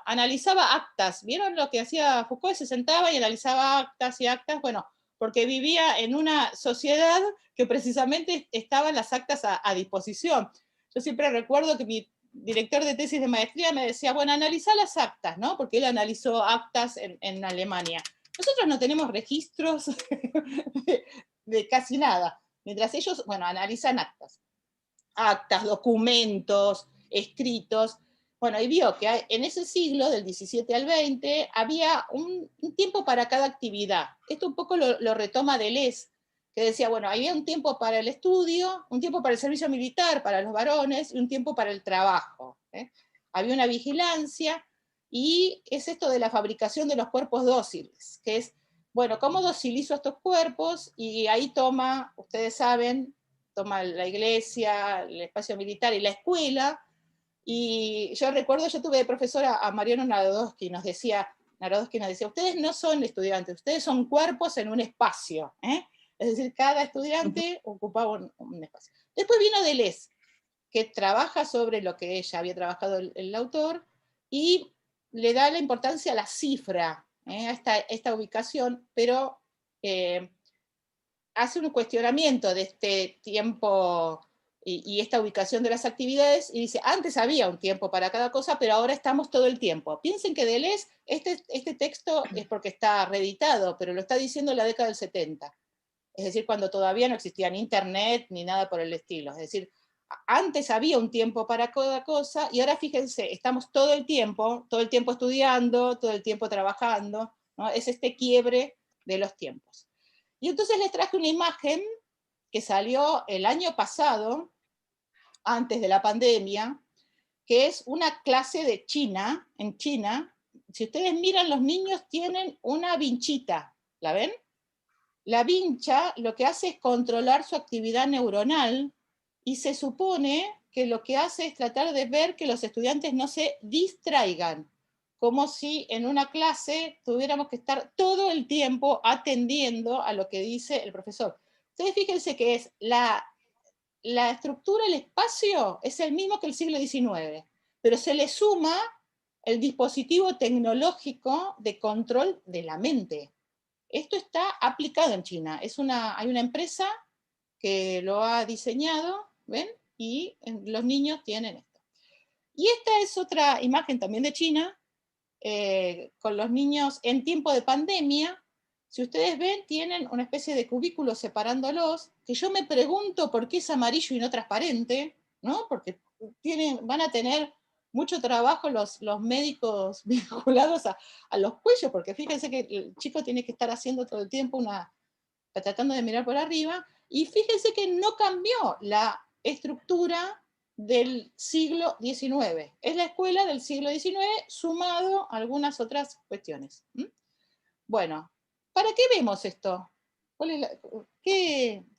analizaba actas. ¿Vieron lo que hacía Foucault? Se sentaba y analizaba actas y actas, bueno, porque vivía en una sociedad que precisamente estaban las actas a disposición. Yo siempre recuerdo que mi director de tesis de maestría me decía, bueno, analiza las actas, ¿no? Porque él analizó actas en Alemania. Nosotros no tenemos registros de casi nada, mientras ellos, bueno, analizan actas, documentos, escritos. Bueno, y vio que en ese siglo, del 17 al 20, había un tiempo para cada actividad. Esto un poco lo retoma Deleuze, que decía, bueno, había un tiempo para el estudio, un tiempo para el servicio militar, para los varones, y un tiempo para el trabajo. Había una vigilancia, y es esto de la fabricación de los cuerpos dóciles, que es, bueno, ¿cómo docilizo estos cuerpos? Y ahí ustedes saben, toma la iglesia, el espacio militar y la escuela. Y yo recuerdo, yo tuve de profesora a Mariano Narodowski, nos decía, ustedes no son estudiantes, ustedes son cuerpos en un espacio. Es decir, cada estudiante ocupaba un espacio. Después vino Deleuze, que trabaja sobre lo que ella había trabajado el autor, y le da la importancia a la cifra, a esta ubicación, pero hace un cuestionamiento de este tiempo y esta ubicación de las actividades, y dice, antes había un tiempo para cada cosa, pero ahora estamos todo el tiempo. Piensen que Deleuze, este texto es porque está reeditado, pero lo está diciendo en la década del 70. Es decir, cuando todavía no existía ni internet, ni nada por el estilo. Es decir, antes había un tiempo para cada cosa, y ahora fíjense, estamos todo el tiempo estudiando, todo el tiempo trabajando, ¿no? Es este quiebre de los tiempos. Y entonces les traje una imagen que salió el año pasado, antes de la pandemia, que es una clase de China. En China, si ustedes miran, los niños tienen una vinchita, ¿la ven? La vincha lo que hace es controlar su actividad neuronal, y se supone que lo que hace es tratar de ver que los estudiantes no se distraigan, como si en una clase tuviéramos que estar todo el tiempo atendiendo a lo que dice el profesor. Ustedes fíjense que es la estructura, el espacio es el mismo que el siglo XIX, pero se le suma el dispositivo tecnológico de control de la mente. Esto está aplicado en China. Hay una empresa que lo ha diseñado, ¿ven? Y los niños tienen esto. Y esta es otra imagen también de China, con los niños en tiempo de pandemia. Si ustedes ven, tienen una especie de cubículo separándolos, que yo me pregunto por qué es amarillo y no transparente, ¿no? Porque van a tener mucho trabajo los médicos vinculados a los cuellos, porque fíjense que el chico tiene que estar haciendo todo el tiempo tratando de mirar por arriba, y fíjense que no cambió la estructura del siglo XIX. Es la escuela del siglo XIX sumado a algunas otras cuestiones. Bueno, ¿para qué vemos esto?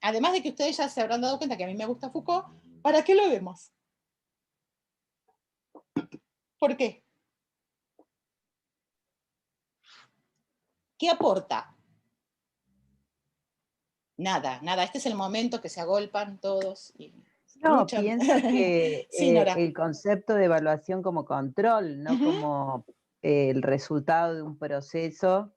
Además de que ustedes ya se habrán dado cuenta que a mí me gusta Foucault, ¿para qué lo vemos? ¿Por qué? ¿Qué aporta? Nada, nada. Este es el momento que se agolpan todos y no, luchan. Pienso que sí, el concepto de evaluación como control, no como el resultado de un proceso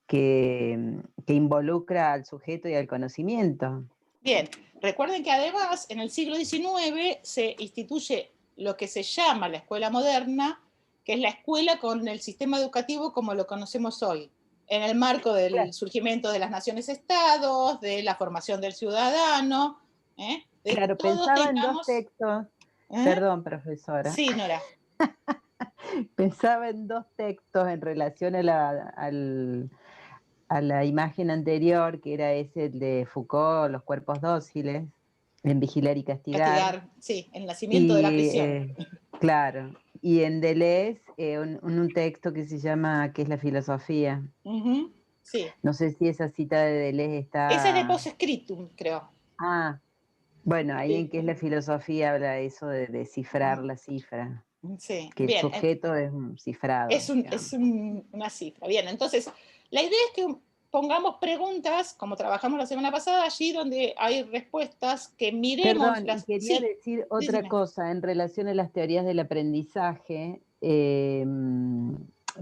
que involucra al sujeto y al conocimiento. Bien, recuerden que además en el siglo XIX se instituye lo que se llama la escuela moderna, que es la escuela con el sistema educativo como lo conocemos hoy, en el marco del surgimiento de las naciones-estados, de la formación del ciudadano. Claro, pensaba en dos textos. Perdón, profesora. Sí, Nora. Pensaba en dos textos en relación a la imagen anterior, que era ese de Foucault, Los cuerpos dóciles, en Vigilar y Castigar. Sí, el nacimiento de la prisión. Claro. Y en Deleuze, un texto que se llama ¿Qué es la filosofía? Sí. No sé si esa cita de Deleuze está... Esa es de Post-Scriptum, creo. Ah, bueno, ahí en ¿Qué es la filosofía? Habla eso de descifrar la cifra. Sí. Que bien, el sujeto es un cifrado. Es una cifra. Bien, entonces, la idea es que pongamos preguntas, como trabajamos la semana pasada, allí donde hay respuestas, que miremos... Perdón, quería decir otra cosa en relación a las teorías del aprendizaje,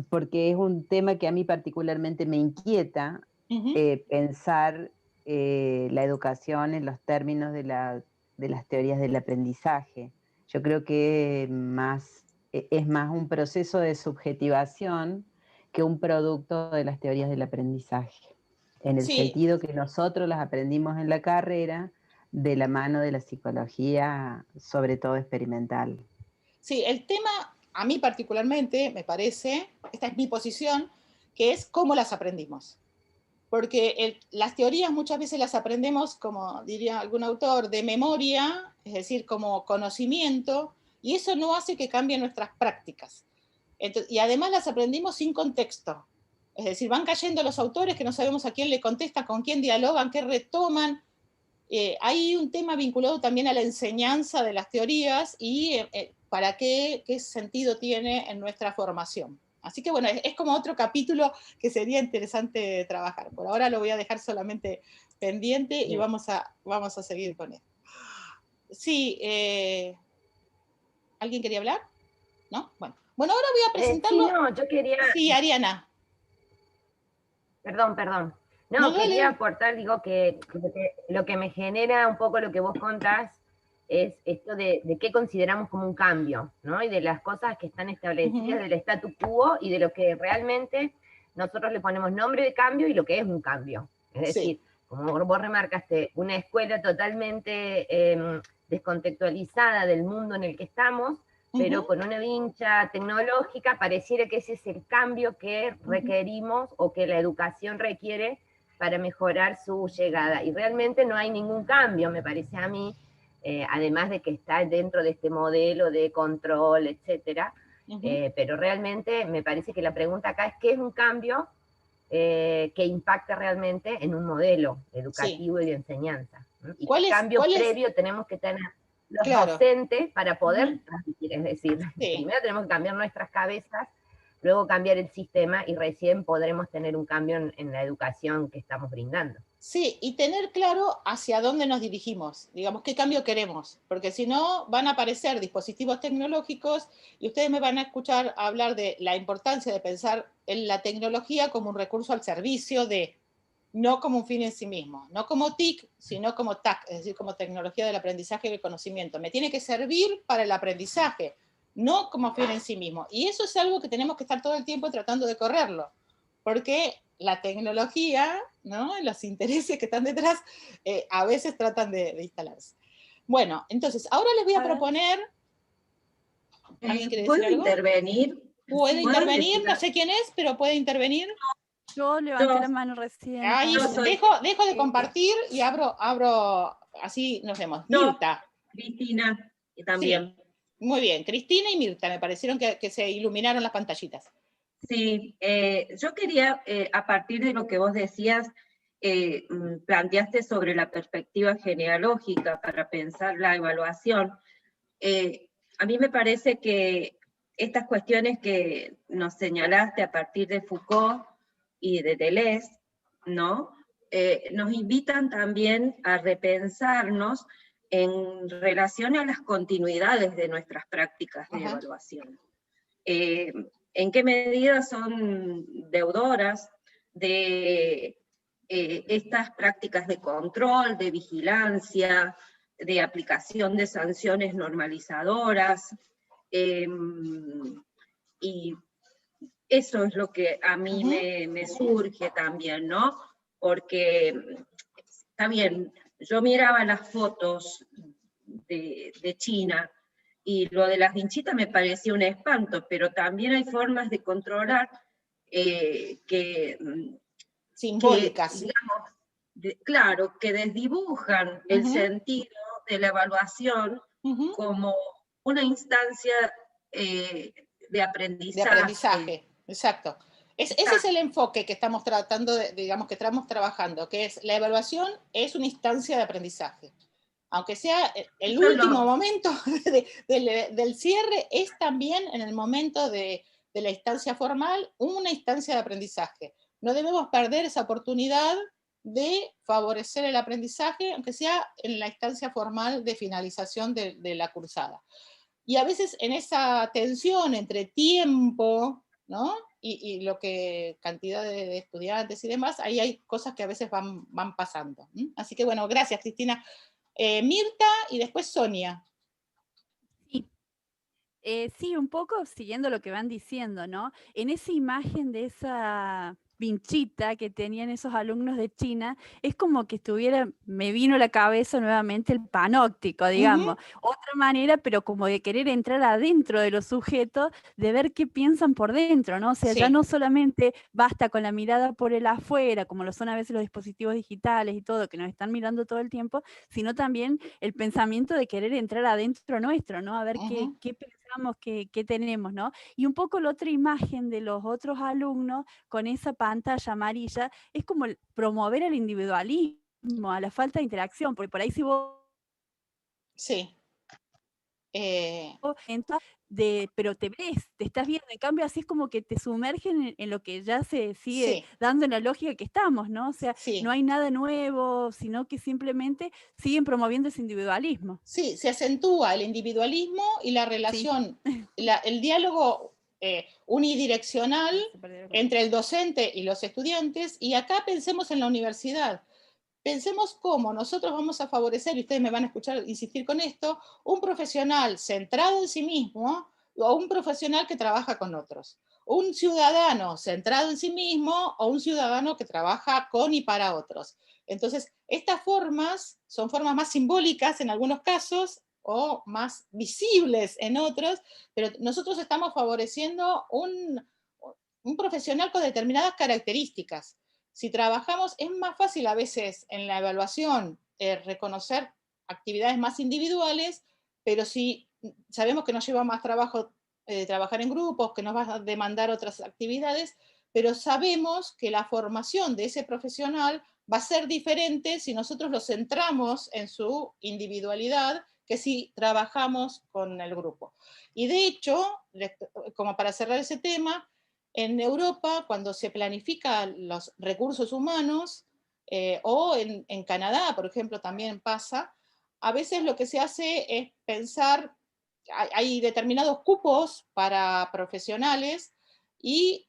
porque es un tema que a mí particularmente me inquieta, pensar la educación en los términos de las teorías del aprendizaje. Yo creo que es más un proceso de subjetivación que un producto de las teorías del aprendizaje, en el sentido que nosotros las aprendimos en la carrera de la mano de la psicología, sobre todo experimental. Sí, el tema, a mí particularmente, me parece, esta es mi posición, que es cómo las aprendimos. Porque las teorías muchas veces las aprendemos, como diría algún autor, de memoria, es decir, como conocimiento, y eso no hace que cambien nuestras prácticas. Entonces, y además las aprendimos sin contexto. Es decir, van cayendo los autores que no sabemos a quién le contestan, con quién dialogan, qué retoman. Hay un tema vinculado también a la enseñanza de las teorías y para qué sentido tiene en nuestra formación. Así que bueno, es como otro capítulo que sería interesante trabajar. Por ahora lo voy a dejar solamente pendiente y vamos a seguir con él. Sí, ¿alguien quería hablar? ¿No? Bueno, ahora voy a presentarlo. Sí, no, yo quería... Sí, Ariana. Perdón. No, quería aportar, digo, que lo que me genera un poco lo que vos contás es esto de qué consideramos como un cambio, ¿no? Y de las cosas que están establecidas, del statu quo y de lo que realmente nosotros le ponemos nombre de cambio y lo que es un cambio. Es decir, como vos remarcaste, una escuela totalmente descontextualizada del mundo en el que estamos, pero con una vincha tecnológica, pareciera que ese es el cambio que requerimos o que la educación requiere para mejorar su llegada. Y realmente no hay ningún cambio, me parece a mí, además de que está dentro de este modelo de control, etcétera. Pero realmente me parece que la pregunta acá es ¿qué es un cambio que impacta realmente en un modelo educativo y de enseñanza? ¿Y qué cambio previo tenemos que tener los docentes para poder transmitir? Es decir, primero tenemos que cambiar nuestras cabezas, luego cambiar el sistema y recién podremos tener un cambio en la educación que estamos brindando. Sí, y tener claro hacia dónde nos dirigimos, digamos, qué cambio queremos, porque si no van a aparecer dispositivos tecnológicos y ustedes me van a escuchar hablar de la importancia de pensar en la tecnología como un recurso al servicio de, no como un fin en sí mismo, no como TIC, sino como TAC, es decir, como tecnología del aprendizaje y del conocimiento. Me tiene que servir para el aprendizaje, no como fin en sí mismo. Y eso es algo que tenemos que estar todo el tiempo tratando de correrlo, porque la tecnología, ¿no?, los intereses que están detrás, a veces tratan de instalarse. Bueno, entonces, ahora les voy a proponer... ¿Alguien quiere decir algo? Intervenir? ¿Puede intervenir? No sé quién es, pero puede intervenir. Yo levanté la mano recién. Ahí dejo de compartir y abro, así nos vemos. Mirta. Cristina, y también. Sí, muy bien, Cristina y Mirta, me parecieron que se iluminaron las pantallitas. Sí, yo quería, a partir de lo que vos decías, planteaste sobre la perspectiva genealógica para pensar la evaluación. A mí me parece que estas cuestiones que nos señalaste a partir de Foucault y de Deleuze, ¿no?, nos invitan también a repensarnos en relación a las continuidades de nuestras prácticas de evaluación. ¿En qué medida son deudoras de estas prácticas de control, de vigilancia, de aplicación de sanciones normalizadoras? Y eso es lo que a mí me surge también, ¿no? Porque, está bien, yo miraba las fotos de China, y lo de las vinchitas me parecía un espanto, pero también hay formas de controlar simbólicas. Que, digamos, claro, que desdibujan el sentido de la evaluación como una instancia de aprendizaje. De aprendizaje, exacto. Ese es el enfoque que estamos tratando, digamos, que estamos trabajando, que es la evaluación es una instancia de aprendizaje. Aunque sea el último momento del cierre, es también en el momento de la instancia formal una instancia de aprendizaje. No debemos perder esa oportunidad de favorecer el aprendizaje, aunque sea en la instancia formal de finalización de la cursada. Y a veces en esa tensión entre tiempo, ¿no?, y lo que cantidad de estudiantes y demás, ahí hay cosas que a veces van pasando. Así que bueno, gracias, Cristina. Mirta y después Sonia. Sí. Sí, un poco siguiendo lo que van diciendo, ¿no? En esa imagen de esa vinchita que tenían esos alumnos de China, es como que me vino a la cabeza nuevamente el panóptico, digamos. Otra manera, pero como de querer entrar adentro de los sujetos, de ver qué piensan por dentro, ¿no? O sea, ya no solamente basta con la mirada por el afuera, como lo son a veces los dispositivos digitales y todo, que nos están mirando todo el tiempo, sino también el pensamiento de querer entrar adentro nuestro, ¿no? A ver qué pensamos, qué tenemos, ¿no? Y un poco la otra imagen de los otros alumnos con esa pantalla amarilla es como promover el individualismo, a la falta de interacción, porque por ahí si vos... Sí. Pero te estás viendo, en cambio así es como que te sumergen en lo que ya se sigue dando en la lógica que estamos, ¿no? O sea, no hay nada nuevo, sino que simplemente siguen promoviendo ese individualismo. Sí, se acentúa el individualismo y la relación, el diálogo unidireccional entre el docente y los estudiantes, y acá pensemos en la universidad. Pensemos cómo nosotros vamos a favorecer, y ustedes me van a escuchar insistir con esto, un profesional centrado en sí mismo o un profesional que trabaja con otros. Un ciudadano centrado en sí mismo o un ciudadano que trabaja con y para otros. Entonces, estas formas son formas más simbólicas en algunos casos o más visibles en otros, pero nosotros estamos favoreciendo un profesional con determinadas características. Si trabajamos, es más fácil a veces en la evaluación reconocer actividades más individuales, pero si sabemos que nos lleva más trabajo trabajar en grupos, que nos va a demandar otras actividades, pero sabemos que la formación de ese profesional va a ser diferente si nosotros lo centramos en su individualidad que si trabajamos con el grupo. Y de hecho, como para cerrar ese tema, en Europa, cuando se planifican los recursos humanos, o en Canadá, por ejemplo, también pasa, a veces lo que se hace es pensar, hay determinados cupos para profesionales y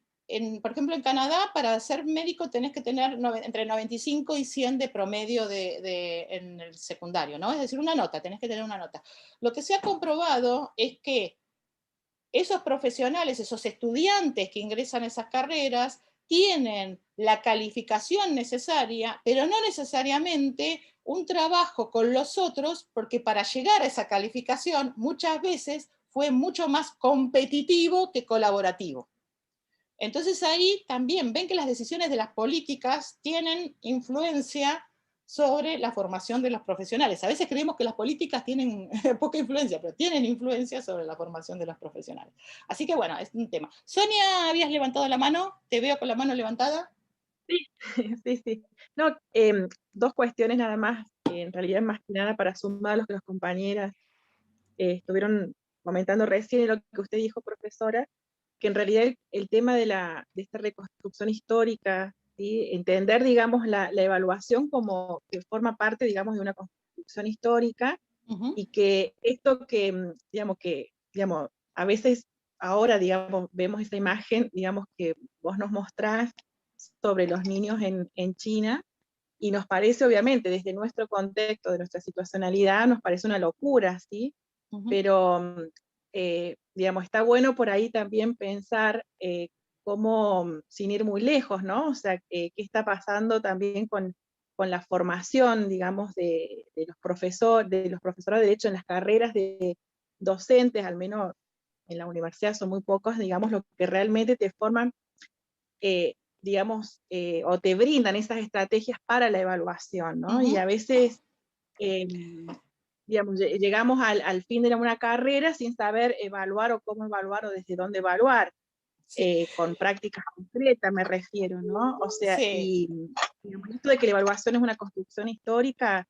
por ejemplo, en Canadá, para ser médico tenés que tener entre 95 y 100 de promedio en el secundario, ¿no? Es decir, una nota, tenés que tener una nota. Lo que se ha comprobado es que esos profesionales, esos estudiantes que ingresan a esas carreras, tienen la calificación necesaria, pero no necesariamente un trabajo con los otros, porque para llegar a esa calificación muchas veces fue mucho más competitivo que colaborativo. Entonces ahí también ven que las decisiones de las políticas tienen influencia sobre la formación de los profesionales. A veces creemos que las políticas tienen poca influencia, pero tienen influencia sobre la formación de los profesionales. Así que bueno, es un tema. Sonia, ¿habías levantado la mano? Te veo con la mano levantada. Sí, sí, sí. No, dos cuestiones nada más, en realidad más que nada para sumar a lo que las compañeras estuvieron comentando recién, lo que usted dijo, profesora, que en realidad el tema de esta reconstrucción histórica, ¿sí? Entender, digamos, la evaluación como que forma parte, digamos, de una construcción histórica, y que esto digamos, a veces ahora, digamos, vemos esa imagen, digamos, que vos nos mostrás sobre los niños en China, y nos parece, obviamente, desde nuestro contexto, de nuestra situacionalidad, nos parece una locura, ¿sí? Pero, digamos, está bueno por ahí también pensar cómo, sin ir muy lejos, ¿no? O sea, qué está pasando también con la formación, digamos, de los profesores de Derecho en las carreras de docentes, al menos en la universidad son muy pocos, digamos, los que realmente te forman, digamos, o te brindan esas estrategias para la evaluación, ¿no? Y a veces, digamos, llegamos al fin de una carrera sin saber evaluar o cómo evaluar o desde dónde evaluar, con prácticas concretas me refiero, ¿no? O sea, y digamos, esto de que la evaluación es una construcción histórica,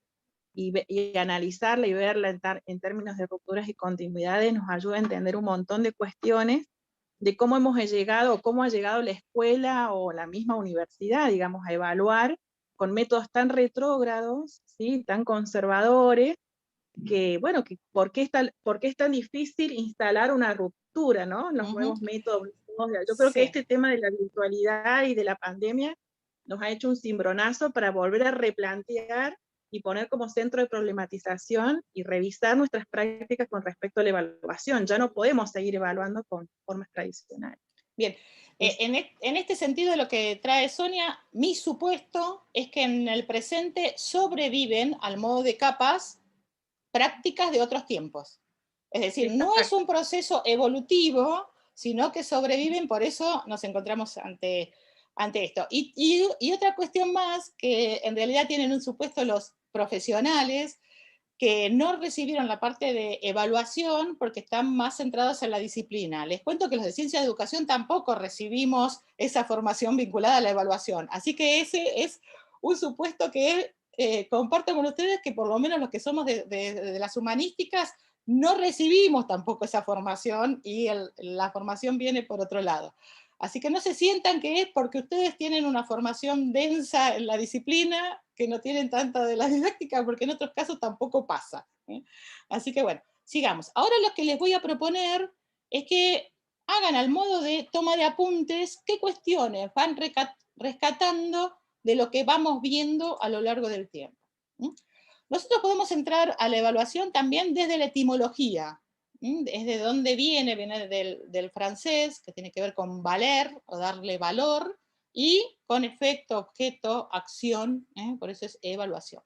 y analizarla y verla en términos de rupturas y continuidades nos ayuda a entender un montón de cuestiones de cómo hemos llegado, cómo ha llegado la escuela o la misma universidad, digamos, a evaluar con métodos tan retrógrados, ¿sí? Tan conservadores, que, bueno, ¿por qué es tan difícil instalar una ruptura, ¿no? Los nuevos métodos. Yo creo que este tema de la virtualidad y de la pandemia nos ha hecho un cimbronazo para volver a replantear y poner como centro de problematización y revisar nuestras prácticas con respecto a la evaluación. Ya no podemos seguir evaluando con formas tradicionales. Bien, en este sentido lo que trae Sonia, mi supuesto es que en el presente sobreviven al modo de capas prácticas de otros tiempos. Es decir, no es un proceso evolutivo, sino que sobreviven, por eso nos encontramos ante esto. Y otra cuestión más, que en realidad tienen un supuesto los profesionales, que no recibieron la parte de evaluación porque están más centrados en la disciplina. Les cuento que los de ciencia de educación tampoco recibimos esa formación vinculada a la evaluación. Así que ese es un supuesto que comparto con ustedes, que por lo menos los que somos de las humanísticas no recibimos tampoco esa formación, y la formación viene por otro lado. Así que no se sientan que es porque ustedes tienen una formación densa en la disciplina, que no tienen tanta de la didáctica, porque en otros casos tampoco pasa. Así que bueno, sigamos. Ahora lo que les voy a proponer es que hagan al modo de toma de apuntes qué cuestiones van rescatando de lo que vamos viendo a lo largo del tiempo. Nosotros podemos entrar a la evaluación también desde la etimología. ¿Desde dónde viene? Viene del francés, que tiene que ver con valer o darle valor, y con efecto, objeto, acción, por eso es evaluación.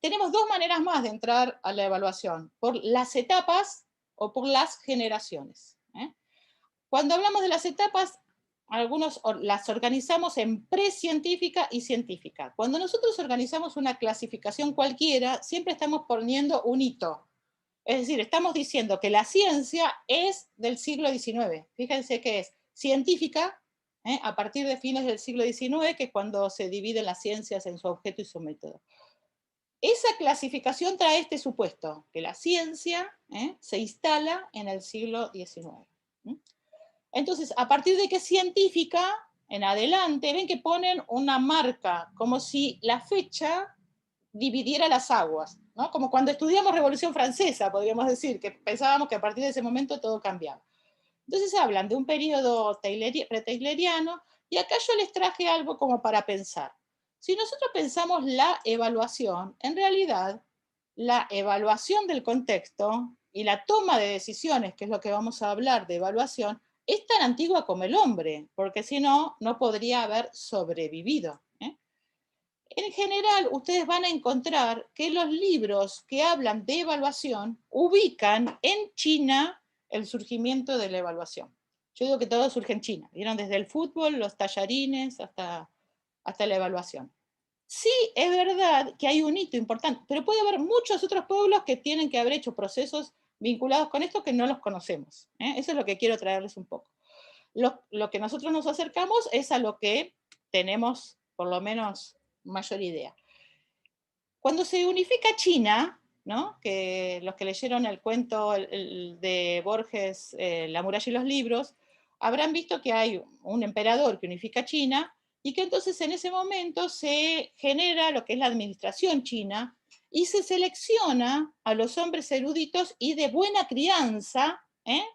Tenemos dos maneras más de entrar a la evaluación: por las etapas o por las generaciones. Cuando hablamos de las etapas, algunos las organizamos en precientífica y científica. Cuando nosotros organizamos una clasificación cualquiera, siempre estamos poniendo un hito. Es decir, estamos diciendo que la ciencia es del siglo XIX. Fíjense que es científica a partir de fines del siglo XIX, que es cuando se dividen las ciencias en su objeto y su método. Esa clasificación trae este supuesto, que la ciencia se instala en el siglo XIX. Entonces, a partir de que es científica, en adelante, ven que ponen una marca, como si la fecha dividiera las aguas, ¿no? Como cuando estudiamos Revolución Francesa, podríamos decir, que pensábamos que a partir de ese momento todo cambiaba. Entonces hablan de un periodo pre-tayloriano, y acá yo les traje algo como para pensar. Si nosotros pensamos la evaluación, en realidad la evaluación del contexto y la toma de decisiones, que es lo que vamos a hablar de evaluación, es tan antigua como el hombre, porque si no, no podría haber sobrevivido. En general, ustedes van a encontrar que los libros que hablan de evaluación ubican en China el surgimiento de la evaluación. Yo digo que todo surge en China. ¿Vieron? Desde el fútbol, los tallarines, hasta la evaluación. Sí, es verdad que hay un hito importante, pero puede haber muchos otros pueblos que tienen que haber hecho procesos vinculados con esto que no los conocemos. Eso es lo que quiero traerles un poco. Lo que nosotros nos acercamos es a lo que tenemos, por lo menos, mayor idea. Cuando se unifica China, ¿no? Que los que leyeron el cuento de Borges, La muralla y los libros, habrán visto que hay un emperador que unifica China y que entonces en ese momento se genera lo que es la administración china y se selecciona a los hombres eruditos y de buena crianza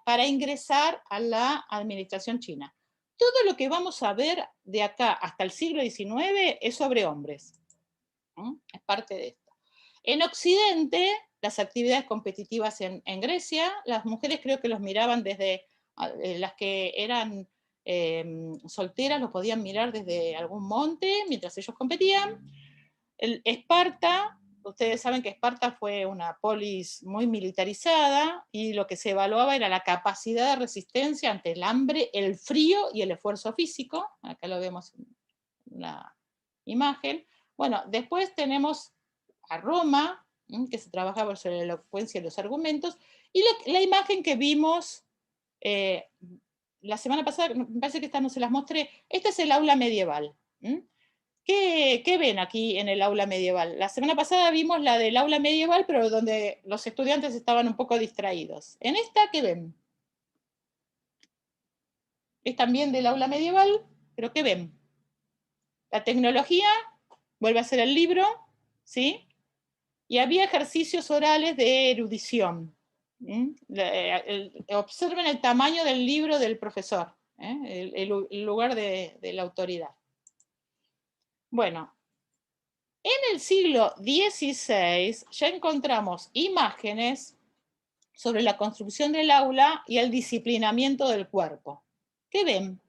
para ingresar a la administración china. Todo lo que vamos a ver de acá hasta el siglo XIX es sobre hombres. Es parte de esto. En Occidente, las actividades competitivas en Grecia, las mujeres creo que los miraban desde, las que eran solteras los podían mirar desde algún monte mientras ellos competían. Esparta, ustedes saben que Esparta fue una polis muy militarizada y lo que se evaluaba era la capacidad de resistencia ante el hambre, el frío y el esfuerzo físico. Acá lo vemos en la imagen. Bueno, después tenemos a Roma, que se trabajaba sobre la elocuencia y los argumentos, y la imagen que vimos la semana pasada, me parece que esta no se las mostré, este es el aula medieval. ¿Qué ven aquí en el aula medieval? La semana pasada vimos la del aula medieval, pero donde los estudiantes estaban un poco distraídos. En esta, ¿qué ven? Es también del aula medieval, pero ¿qué ven? La tecnología vuelve a ser el libro, ¿sí? Y había ejercicios orales de erudición. Observen el tamaño del libro del profesor, el lugar de la autoridad. Bueno, en el siglo XVI ya encontramos imágenes sobre la construcción del aula y el disciplinamiento del cuerpo. ¿Qué ven?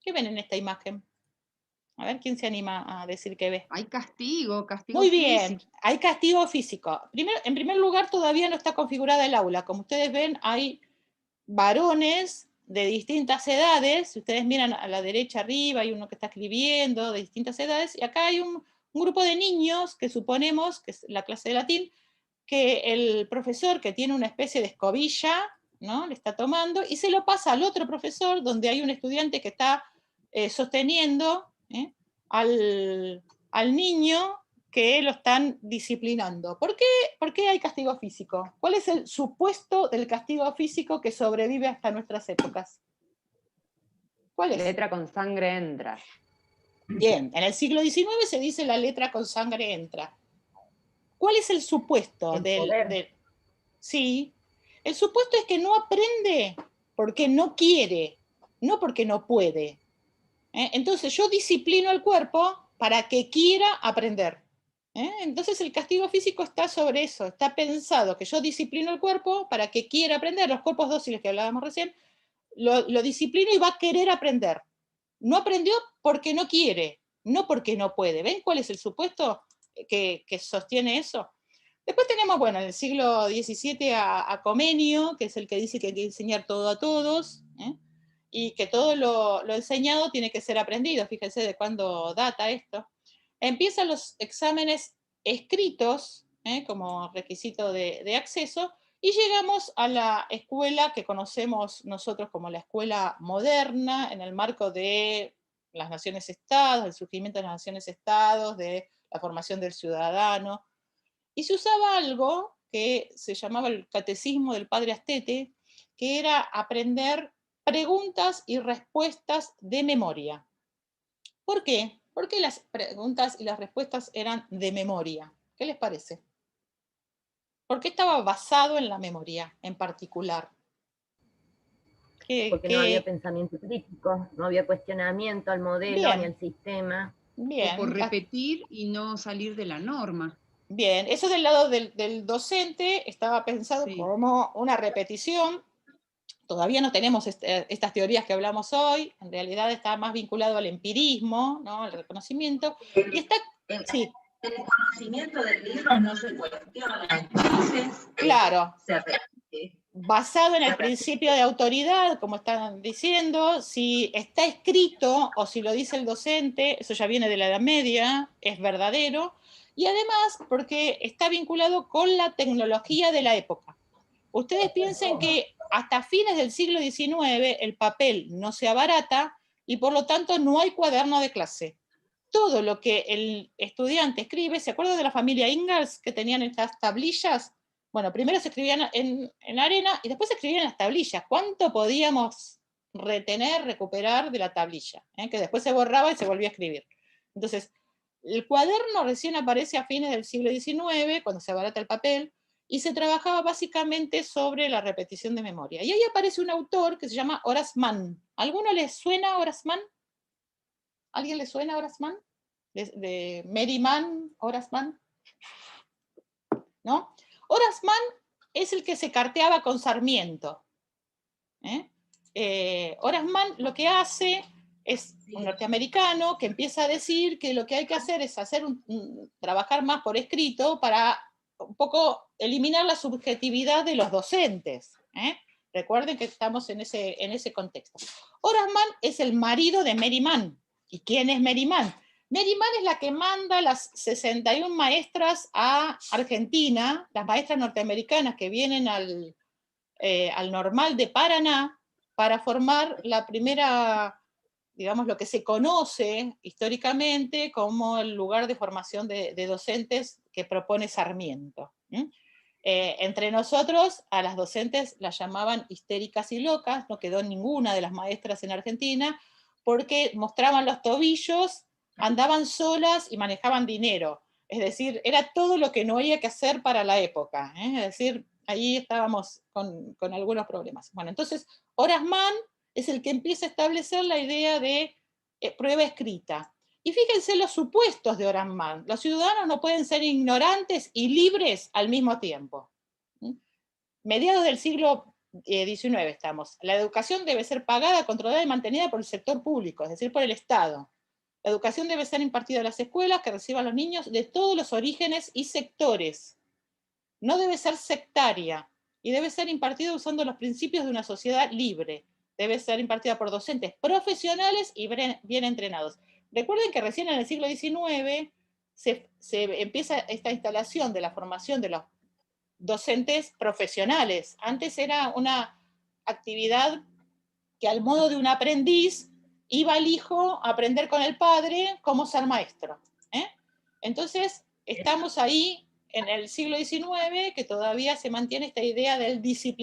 ¿Qué ven en esta imagen? A ver, ¿quién se anima a decir qué ve? Hay castigo Muy bien, hay castigo físico. En primer lugar, todavía no está configurada el aula. Como ustedes ven, hay varones de distintas edades. Si ustedes miran a la derecha arriba, hay uno que está escribiendo de distintas edades. Y acá hay un grupo de niños que suponemos, que es la clase de latín, que el profesor, que tiene una especie de escobilla, ¿no? Le está tomando y se lo pasa al otro profesor, donde hay un estudiante que está sosteniendo al niño que lo están disciplinando. ¿Por qué hay castigo físico? ¿Cuál es el supuesto del castigo físico que sobrevive hasta nuestras épocas? ¿Cuál es? Letra con sangre entra. Bien, en el siglo XIX se dice la letra con sangre entra. ¿Cuál es el supuesto Sí, el supuesto es que no aprende porque no quiere, no porque no puede. Entonces yo disciplino al cuerpo para que quiera aprender. Entonces el castigo físico está sobre eso, está pensado que yo disciplino el cuerpo para que quiera aprender. Los cuerpos dóciles que hablábamos recién, lo disciplino y va a querer aprender. No aprendió porque no quiere, no porque no puede. ¿Ven cuál es el supuesto que sostiene eso? Después tenemos, bueno, en el siglo XVII a Comenio, que es el que dice que hay que enseñar todo a todos, y que todo lo enseñado tiene que ser aprendido. Fíjense de cuándo data esto. Empiezan los exámenes escritos, como requisito de acceso, y llegamos a la escuela que conocemos nosotros como la escuela moderna, en el marco de las naciones-estados, el surgimiento de las naciones-estados, de la formación del ciudadano. Y se usaba algo que se llamaba el catecismo del padre Astete, que era aprender preguntas y respuestas de memoria. ¿Por qué? ¿Por qué las preguntas y las respuestas eran de memoria? ¿Qué les parece? ¿Por qué estaba basado en la memoria en particular? porque no había pensamiento crítico, no había cuestionamiento al modelo ni al sistema. O por repetir y no salir de la norma. Bien, eso del lado del docente estaba pensado como una repetición. Todavía no tenemos estas teorías que hablamos hoy, en realidad está más vinculado al empirismo, ¿no? Al reconocimiento. Y está, el conocimiento del libro no se cuestiona, entonces claro, se repite. Basado en el principio de autoridad, como están diciendo, si está escrito o si lo dice el docente, eso ya viene de la Edad Media, es verdadero, y además porque está vinculado con la tecnología de la época. Ustedes piensen que hasta fines del siglo XIX el papel no se abarata y por lo tanto no hay cuaderno de clase. Todo lo que el estudiante escribe, ¿se acuerdan de la familia Ingalls que tenían estas tablillas? Bueno, primero se escribían en arena y después se escribían en las tablillas. ¿Cuánto podíamos retener, recuperar de la tablilla? Que después se borraba y se volvía a escribir. Entonces, el cuaderno recién aparece a fines del siglo XIX, cuando se abarata el papel, y se trabajaba básicamente sobre la repetición de memoria. Y ahí aparece un autor que se llama Horace Mann. ¿A alguno le suena Horace Mann? ¿Alguien le suena Horace Mann? ¿De Mary Mann, Horace Mann? ¿No? Horace Mann es el que se carteaba con Sarmiento. Horace Mann lo que hace es un norteamericano que empieza a decir que lo que hay que hacer es trabajar más por escrito para un poco eliminar la subjetividad de los docentes. Recuerden que estamos en ese contexto. Horace Mann es el marido de Mary Mann. ¿Y quién es Mary Mann? Mary Mann es la que manda las 61 maestras a Argentina, las maestras norteamericanas que vienen al Normal de Paraná para formar la primera, digamos, lo que se conoce históricamente como el lugar de formación de docentes que propone Sarmiento. Entre nosotros, a las docentes las llamaban histéricas y locas, no quedó ninguna de las maestras en Argentina, porque mostraban los tobillos, andaban solas y manejaban dinero. Es decir, era todo lo que no había que hacer para la época. Es decir, ahí estábamos con algunos problemas. Bueno, entonces, Horace Mann es el que empieza a establecer la idea de prueba escrita. Y fíjense los supuestos de Horace Mann. Los ciudadanos no pueden ser ignorantes y libres al mismo tiempo. Mediados del siglo XIX estamos. La educación debe ser pagada, controlada y mantenida por el sector público, es decir, por el Estado. La educación debe ser impartida en las escuelas que reciban a los niños de todos los orígenes y sectores. No debe ser sectaria y debe ser impartida usando los principios de una sociedad libre. Debe ser impartida por docentes profesionales y bien entrenados. Recuerden que recién en el siglo XIX se empieza esta instalación de la formación de los docentes profesionales. Antes era una actividad que al modo de un aprendiz iba el hijo a aprender con el padre cómo ser maestro. Entonces, estamos ahí en el siglo XIX, que todavía se mantiene esta idea de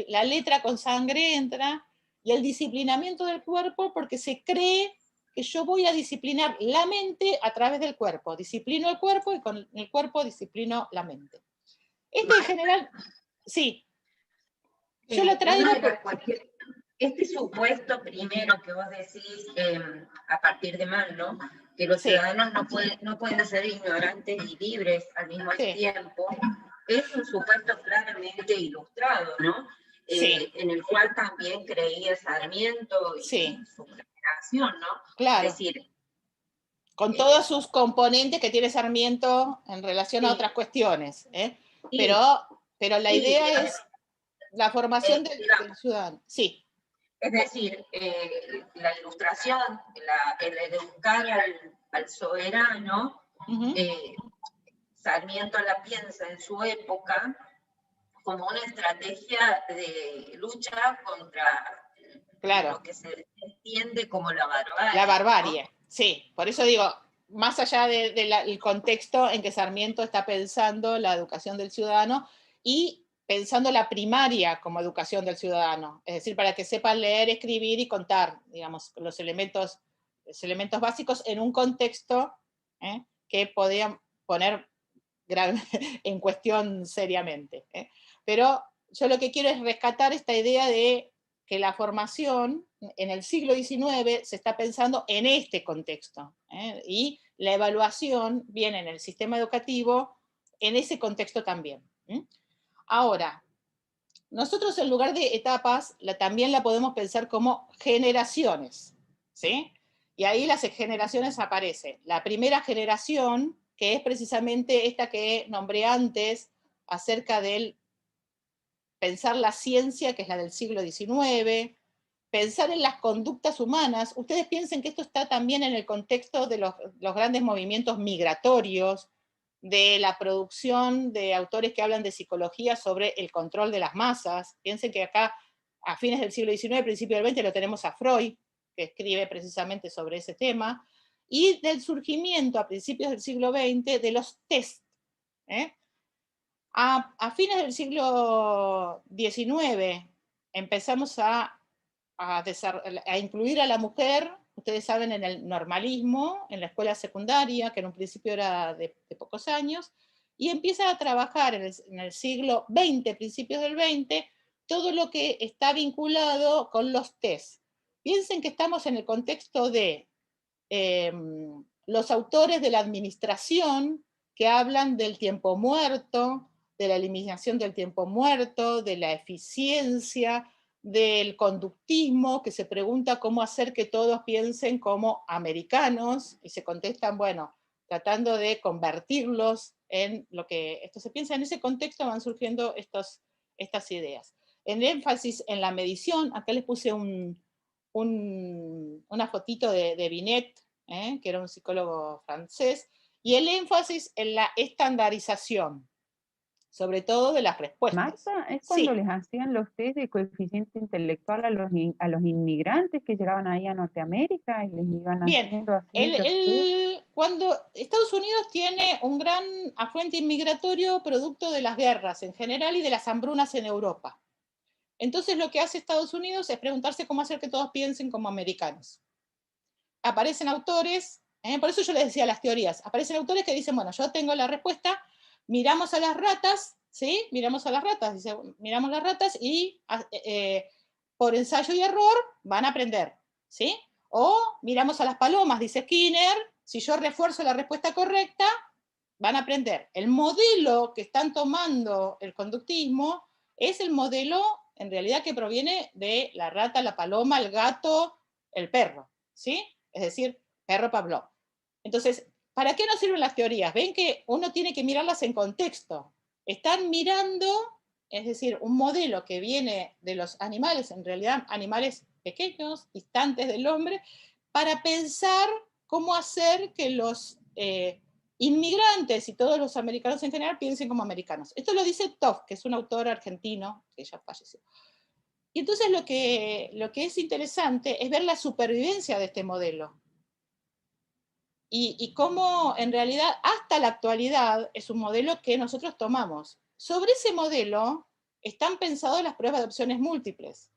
la letra con sangre entra, y el disciplinamiento del cuerpo, porque se cree que yo voy a disciplinar la mente a través del cuerpo. Disciplino el cuerpo y con el cuerpo disciplino la mente. Esto en general, sí. Yo lo traigo este supuesto primero que vos decís a partir de Mann, ¿no? Que los ciudadanos no pueden ser ignorantes y libres al mismo tiempo, es un supuesto claramente ilustrado, ¿no? En el cual también creía Sarmiento y su generación, ¿no? Claro. Es decir, con todos sus componentes que tiene Sarmiento en relación a otras cuestiones. Pero la idea es la formación del ciudadano. Sí. Es decir, la ilustración, el educar al soberano, Sarmiento la piensa en su época como una estrategia de lucha contra lo que se entiende como la barbarie. La barbarie, ¿no? Sí. Por eso digo, más allá del contexto en que Sarmiento está pensando la educación del ciudadano y pensando la primaria como educación del ciudadano, es decir, para que sepan leer, escribir y contar, digamos, los elementos básicos en un contexto que podían poner en cuestión seriamente. Pero yo lo que quiero es rescatar esta idea de que la formación en el siglo XIX se está pensando en este contexto, y la evaluación viene en el sistema educativo en ese contexto también. Ahora, nosotros en lugar de etapas, también la podemos pensar como generaciones, ¿sí? Y ahí las generaciones aparecen. La primera generación, que es precisamente esta que nombré antes, acerca del pensar la ciencia, que es la del siglo XIX, pensar en las conductas humanas. Ustedes piensen que esto está también en el contexto de los grandes movimientos migratorios, de la producción de autores que hablan de psicología sobre el control de las masas. Piensen que acá, a fines del siglo XIX, principio del XX, lo tenemos a Freud, que escribe precisamente sobre ese tema, y del surgimiento a principios del siglo XX de los test. A fines del siglo XIX empezamos a incluir a la mujer, ustedes saben, en el normalismo, en la escuela secundaria, que en un principio era de pocos años, y empieza a trabajar en el siglo XX, principios del XX, todo lo que está vinculado con los test. Piensen que estamos en el contexto de los autores de la administración que hablan del tiempo muerto, de la eliminación del tiempo muerto, de la eficiencia, del conductismo, que se pregunta cómo hacer que todos piensen como americanos, y se contestan, bueno, tratando de convertirlos en lo que esto se piensa. En ese contexto van surgiendo estas ideas. En énfasis en la medición, acá les puse una fotito de Binet, que era un psicólogo francés, y el énfasis en la estandarización, sobre todo de las respuestas. Marta, es cuando sí. les hacían los test de coeficiente intelectual a los inmigrantes que llegaban ahí a Norteamérica y les iban haciendo así. Cuando Estados Unidos tiene un gran afluente inmigratorio producto de las guerras en general y de las hambrunas en Europa. Entonces lo que hace Estados Unidos es preguntarse cómo hacer que todos piensen como americanos. Aparecen autores, por eso yo les decía las teorías, aparecen autores que dicen, bueno, yo tengo la respuesta, miramos a las ratas, ¿sí? Miramos a las ratas, dice, miramos las ratas y por ensayo y error van a aprender, ¿sí? O miramos a las palomas, dice Skinner, si yo refuerzo la respuesta correcta, van a aprender. El modelo que están tomando el conductismo es el modelo, en realidad, que proviene de la rata, la paloma, el gato, el perro, ¿sí? Es decir, perro Pavlov. Entonces, ¿para qué nos sirven las teorías? Ven que uno tiene que mirarlas en contexto. Están mirando, es decir, un modelo que viene de los animales, en realidad animales pequeños, distantes del hombre, para pensar cómo hacer que los inmigrantes y todos los americanos en general piensen como americanos. Esto lo dice Toff, que es un autor argentino que ya falleció. Y entonces lo que es interesante es ver la supervivencia de este modelo. Y cómo en realidad hasta la actualidad es un modelo que nosotros tomamos. Sobre ese modelo están pensadas las pruebas de opciones múltiples,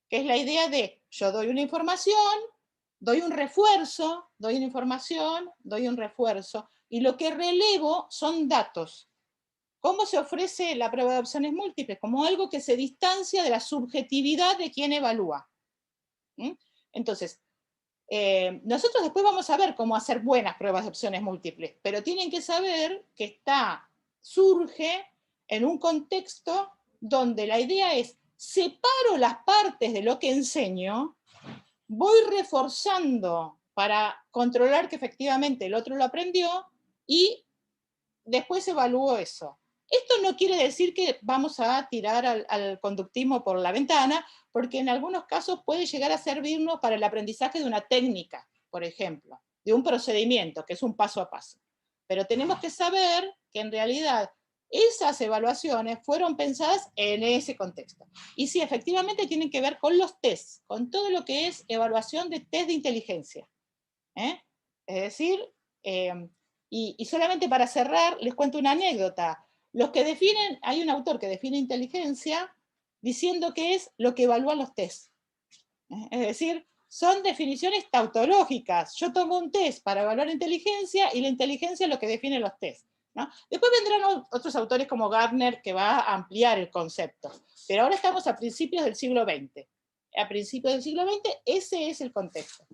que es la idea de yo doy una información, doy un refuerzo, doy una información, doy un refuerzo, y lo que relevo son datos. ¿Cómo se ofrece la prueba de opciones múltiples? Como algo que se distancia de la subjetividad de quien evalúa. Entonces, nosotros después vamos a ver cómo hacer buenas pruebas de opciones múltiples, pero tienen que saber que surge en un contexto donde la idea es, separo las partes de lo que enseño, voy reforzando para controlar que efectivamente el otro lo aprendió y después evalúo eso. Esto no quiere decir que vamos a tirar al conductismo por la ventana, porque en algunos casos puede llegar a servirnos para el aprendizaje de una técnica, por ejemplo, de un procedimiento, que es un paso a paso. Pero tenemos que saber que en realidad esas evaluaciones fueron pensadas en ese contexto. Y sí, efectivamente tienen que ver con los tests, con todo lo que es evaluación de test de inteligencia. Es decir, y solamente para cerrar, les cuento una anécdota. Los que definen, hay un autor que define inteligencia diciendo que es lo que evalúan los tests. Es decir, son definiciones tautológicas. Yo tomo un test para evaluar inteligencia y la inteligencia es lo que define los tests, ¿no? Después vendrán otros autores como Gardner que va a ampliar el concepto. Pero ahora estamos a principios del siglo XX. a principios del siglo XX, ese es el contexto.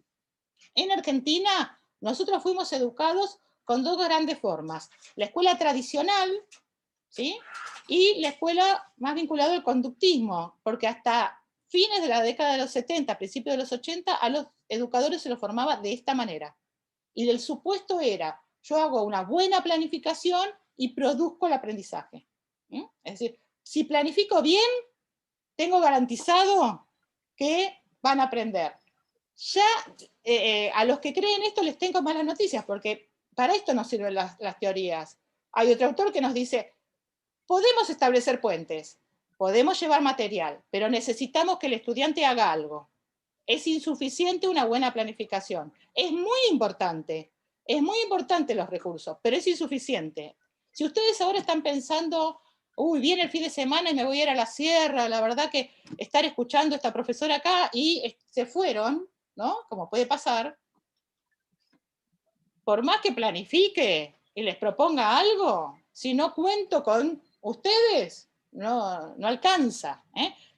En Argentina, nosotros fuimos educados con dos grandes formas. La escuela tradicional, ¿sí? Y la escuela más vinculada al conductismo, porque hasta fines de la década de los 70, principios de los 80, a los educadores se los formaba de esta manera. Y el supuesto era, yo hago una buena planificación y produzco el aprendizaje. Es decir, si planifico bien, tengo garantizado que van a aprender. Ya a los que creen esto les tengo malas noticias, porque para esto nos sirven las teorías. Hay otro autor que nos dice, podemos establecer puentes, podemos llevar material, pero necesitamos que el estudiante haga algo. Es insuficiente una buena planificación. Es muy importante los recursos, pero es insuficiente. Si ustedes ahora están pensando, uy, viene el fin de semana y me voy a ir a la sierra, la verdad que estar escuchando a esta profesora acá y se fueron, ¿no? Como puede pasar. Por más que planifique y les proponga algo, si no cuento con ustedes, no alcanza.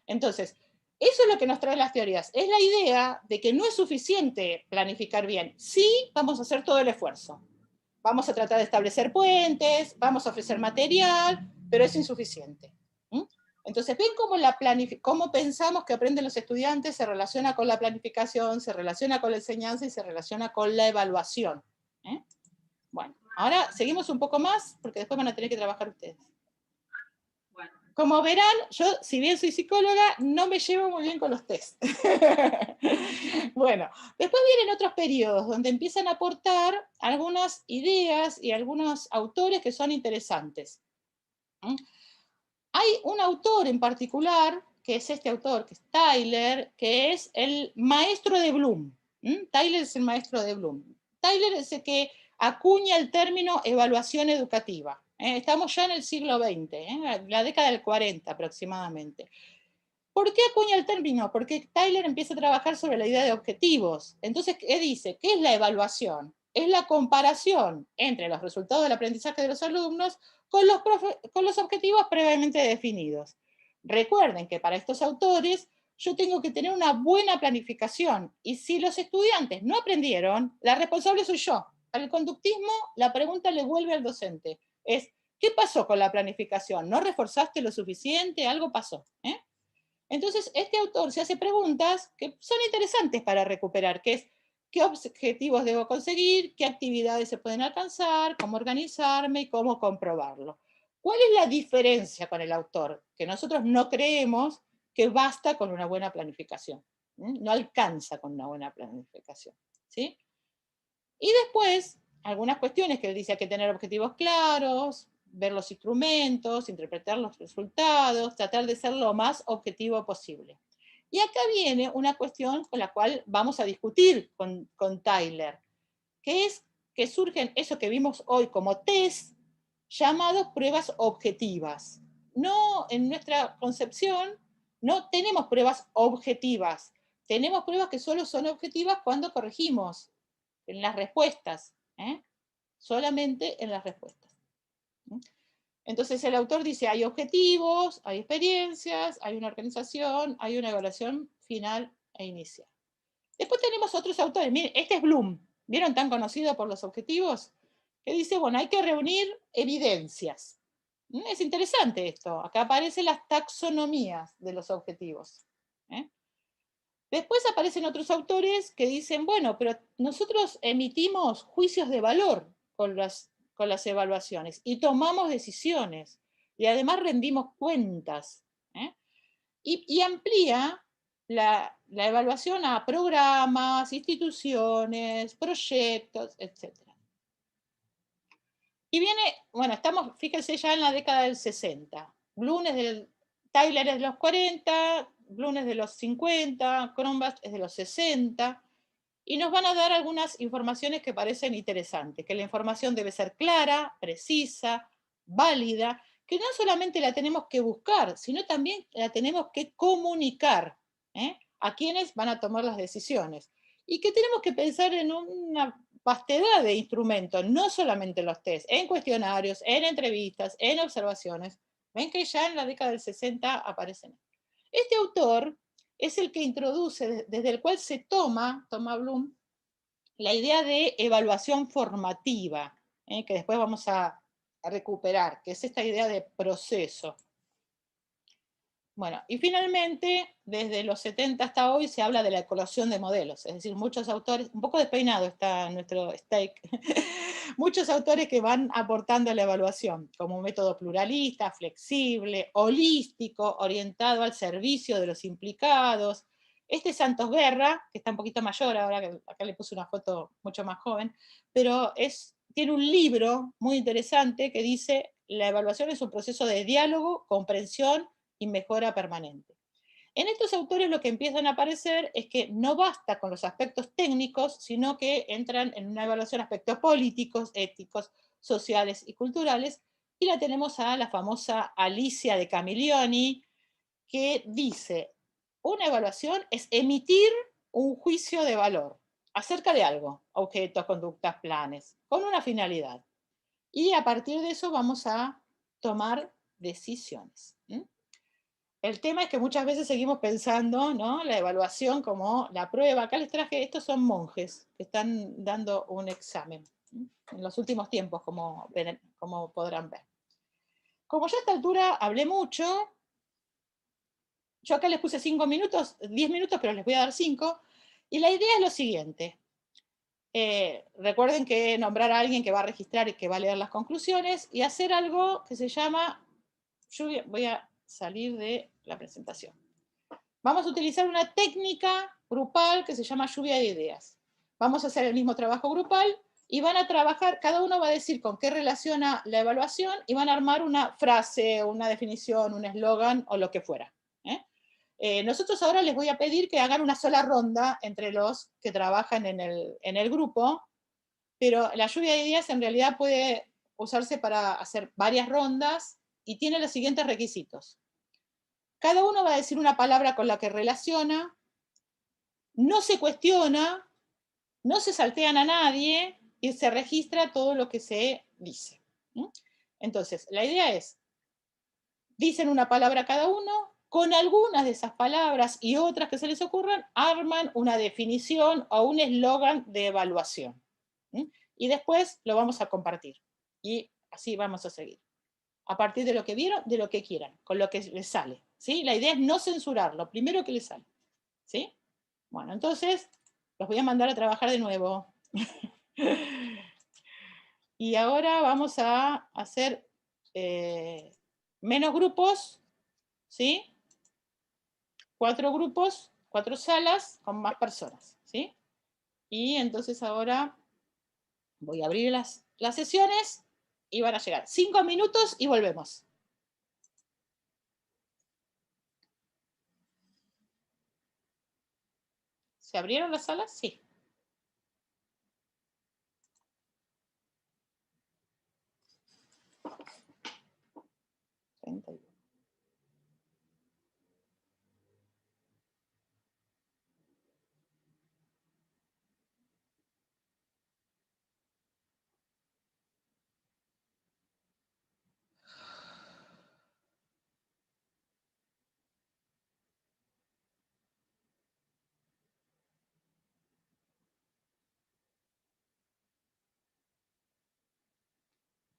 Entonces, eso es lo que nos trae las teorías. Es la idea de que no es suficiente planificar bien. Sí, vamos a hacer todo el esfuerzo. Vamos a tratar de establecer puentes, vamos a ofrecer material, pero es insuficiente. Entonces, ven cómo pensamos que aprenden los estudiantes, se relaciona con la planificación, se relaciona con la enseñanza y se relaciona con la evaluación. Bueno, ahora seguimos un poco más, porque después van a tener que trabajar ustedes. Como verán, yo, si bien soy psicóloga, no me llevo muy bien con los test. Bueno, después vienen otros periodos donde empiezan a aportar algunas ideas y algunos autores que son interesantes. Hay un autor en particular, que es este autor, que es Tyler, que es el maestro de Bloom. Tyler es el maestro de Bloom. Tyler es el que acuña el término evaluación educativa. Estamos ya en el siglo XX, la década del 40 aproximadamente. ¿Por qué acuña el término? Porque Tyler empieza a trabajar sobre la idea de objetivos. Entonces, ¿qué dice? ¿Qué es la evaluación? Es la comparación entre los resultados del aprendizaje de los alumnos con los objetivos previamente definidos. Recuerden que para estos autores yo tengo que tener una buena planificación, y si los estudiantes no aprendieron, la responsable soy yo. Para el conductismo, la pregunta le vuelve al docente. Es, ¿qué pasó con la planificación? ¿No reforzaste lo suficiente? ¿Algo pasó? Entonces, este autor se hace preguntas que son interesantes para recuperar, que es, ¿qué objetivos debo conseguir? ¿Qué actividades se pueden alcanzar? ¿Cómo organizarme? ¿Y cómo comprobarlo? ¿Cuál es la diferencia con el autor? Que nosotros no creemos que basta con una buena planificación. No alcanza con una buena planificación. ¿Sí? Y después, algunas cuestiones que él dice: hay que tener objetivos claros, ver los instrumentos, interpretar los resultados, tratar de ser lo más objetivo posible. Y acá viene una cuestión con la cual vamos a discutir con Tyler, que es que surgen eso que vimos hoy como test, llamados pruebas objetivas. No, en nuestra concepción, no tenemos pruebas objetivas. Tenemos pruebas que solo son objetivas cuando corregimos en las respuestas, solamente en las respuestas. Entonces el autor dice, hay objetivos, hay experiencias, hay una organización, hay una evaluación final e inicial. Después tenemos otros autores. Miren, este es Bloom, ¿vieron? Tan conocido por los objetivos, que dice, bueno, hay que reunir evidencias. Es interesante esto. Acá aparecen las taxonomías de los objetivos. Después aparecen otros autores que dicen, bueno, pero nosotros emitimos juicios de valor con las evaluaciones y tomamos decisiones y además rendimos cuentas. Y amplía la evaluación a programas, instituciones, proyectos, etc. Y viene, bueno, estamos, fíjense, ya en la década del 60. Tyler es de los 40, Bloom es de los 50, Cronbach es de los 60, y nos van a dar algunas informaciones que parecen interesantes, que la información debe ser clara, precisa, válida, que no solamente la tenemos que buscar, sino también la tenemos que comunicar a quienes van a tomar las decisiones, y que tenemos que pensar en una vastedad de instrumentos, no solamente los test, en cuestionarios, en entrevistas, en observaciones. Ven que ya en la década del 60 aparecen. Este autor es el que introduce, desde el cual se toma Bloom, la idea de evaluación formativa, que después vamos a recuperar, que es esta idea de proceso. Bueno, y finalmente, desde los 70 hasta hoy se habla de la eclosión de modelos, es decir, muchos autores, un poco despeinado está nuestro steak, muchos autores que van aportando a la evaluación, como un método pluralista, flexible, holístico, orientado al servicio de los implicados. Este Santos Guerra, que está un poquito mayor ahora, que acá le puse una foto mucho más joven, pero tiene un libro muy interesante que dice: la evaluación es un proceso de diálogo, comprensión y mejora permanente. En estos autores lo que empiezan a aparecer es que no basta con los aspectos técnicos, sino que entran en una evaluación aspectos políticos, éticos, sociales y culturales, y la tenemos a la famosa Alicia de Camillioni, que dice: una evaluación es emitir un juicio de valor acerca de algo, objetos, conductas, planes, con una finalidad. Y a partir de eso vamos a tomar decisiones. El tema es que muchas veces seguimos pensando, ¿no?, la evaluación como la prueba. Acá les traje, estos son monjes que están dando un examen en los últimos tiempos, como podrán ver. Como ya a esta altura hablé mucho, yo acá les puse 5 minutos, 10 minutos, pero les voy a dar 5, y la idea es lo siguiente. Recuerden que nombrar a alguien que va a registrar y que va a leer las conclusiones, y hacer algo que se llama, voy a salir de la presentación. Vamos a utilizar una técnica grupal que se llama lluvia de ideas. Vamos a hacer el mismo trabajo grupal y van a trabajar, cada uno va a decir con qué relaciona la evaluación y van a armar una frase, una definición, un eslogan o lo que fuera. Nosotros ahora les voy a pedir que hagan una sola ronda entre los que trabajan en el grupo, pero la lluvia de ideas en realidad puede usarse para hacer varias rondas y tiene los siguientes requisitos. Cada uno va a decir una palabra con la que relaciona, no se cuestiona, no se saltean a nadie y se registra todo lo que se dice. Entonces, la idea es, dicen una palabra cada uno, con algunas de esas palabras y otras que se les ocurran, arman una definición o un eslogan de evaluación. Y después lo vamos a compartir. Y así vamos a seguir. A partir de lo que vieron, de lo que quieran, con lo que les sale. ¿Sí? La idea es no censurar, lo primero que les sale. ¿Sí? Bueno, entonces los voy a mandar a trabajar de nuevo. Y ahora vamos a hacer menos grupos, ¿sí? 4 grupos, 4 salas con más personas, ¿sí? Y entonces ahora voy a abrir las sesiones y van a llegar 5 minutos y volvemos. ¿Se abrieron las salas? Sí.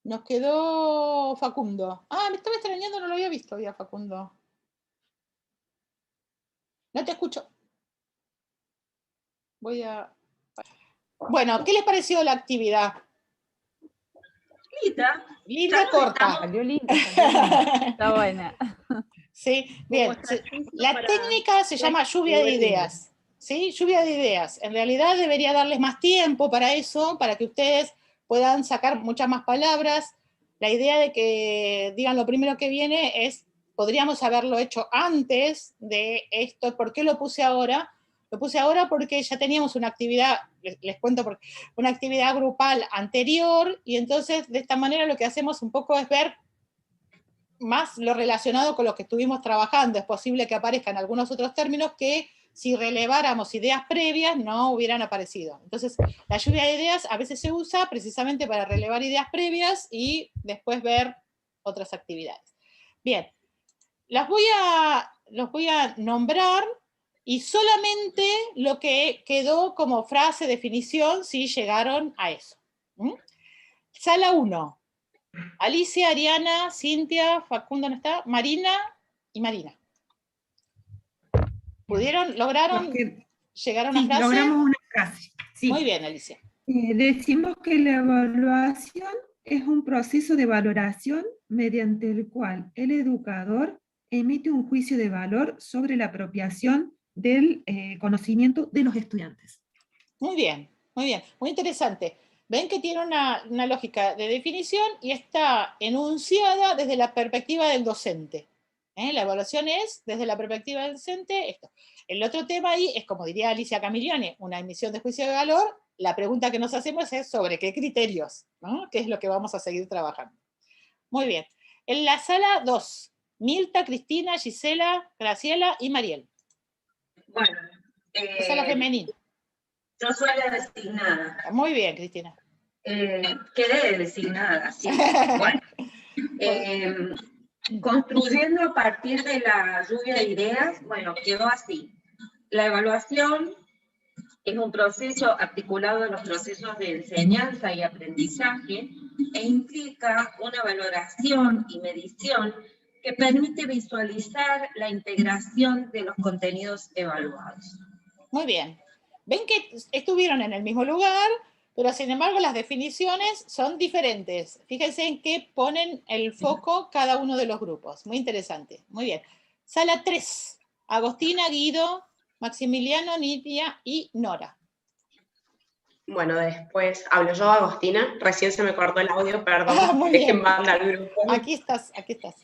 Nos quedó Facundo. Ah, me estaba extrañando, no lo había visto ya, Facundo. No te escucho. Bueno, ¿qué les pareció la actividad? Linda, corta. Salió linda. Está buena. Sí, bien. La técnica se llama lluvia de ideas. ¿Sí? Lluvia de ideas. En realidad debería darles más tiempo para eso, para que ustedes puedan sacar muchas más palabras. La idea de que digan lo primero que viene es, podríamos haberlo hecho antes de esto. ¿Por qué lo puse ahora? Lo puse ahora porque ya teníamos una actividad, les cuento, una actividad grupal anterior, y entonces de esta manera lo que hacemos un poco es ver más lo relacionado con lo que estuvimos trabajando. Es posible que aparezcan algunos otros términos que si releváramos ideas previas no hubieran aparecido. Entonces, la lluvia de ideas a veces se usa precisamente para relevar ideas previas y después ver otras actividades. Bien, los voy a nombrar y solamente lo que quedó como frase, definición, si llegaron a eso. Sala 1. Alicia, Ariana, Cintia, Facundo no está, Marina y Marina. ¿Pudieron, lograron, llegaron a frase? Logramos una frase. Sí. Muy bien, Alicia. Decimos que la evaluación es un proceso de valoración mediante el cual el educador emite un juicio de valor sobre la apropiación del conocimiento de los estudiantes. Muy bien, muy interesante. Ven que tiene una lógica de definición y está enunciada desde la perspectiva del docente. La evaluación es desde la perspectiva del docente esto. El otro tema ahí es, como diría Alicia Camilione, una emisión de juicio de valor. La pregunta que nos hacemos es sobre qué criterios, ¿no? ¿Qué es lo que vamos a seguir trabajando? Muy bien. En la sala 2, Mirta, Cristina, Gisela, Graciela y Mariel. Bueno. Sala femenina. Yo soy la designada. Muy bien, Cristina. Quedé designada, sí. Bueno. Construyendo a partir de la lluvia de ideas, bueno, quedó así. La evaluación es un proceso articulado en los procesos de enseñanza y aprendizaje e implica una valoración y medición que permite visualizar la integración de los contenidos evaluados. Muy bien. Ven que estuvieron en el mismo lugar, pero sin embargo las definiciones son diferentes. Fíjense en qué ponen el foco cada uno de los grupos. Muy interesante. Muy bien. Sala 3. Agostina, Guido, Maximiliano, Nidia y Nora. Bueno, después hablo yo, Agostina. Recién se me cortó el audio, perdón. Dejen mandar al grupo. Aquí estás, aquí estás.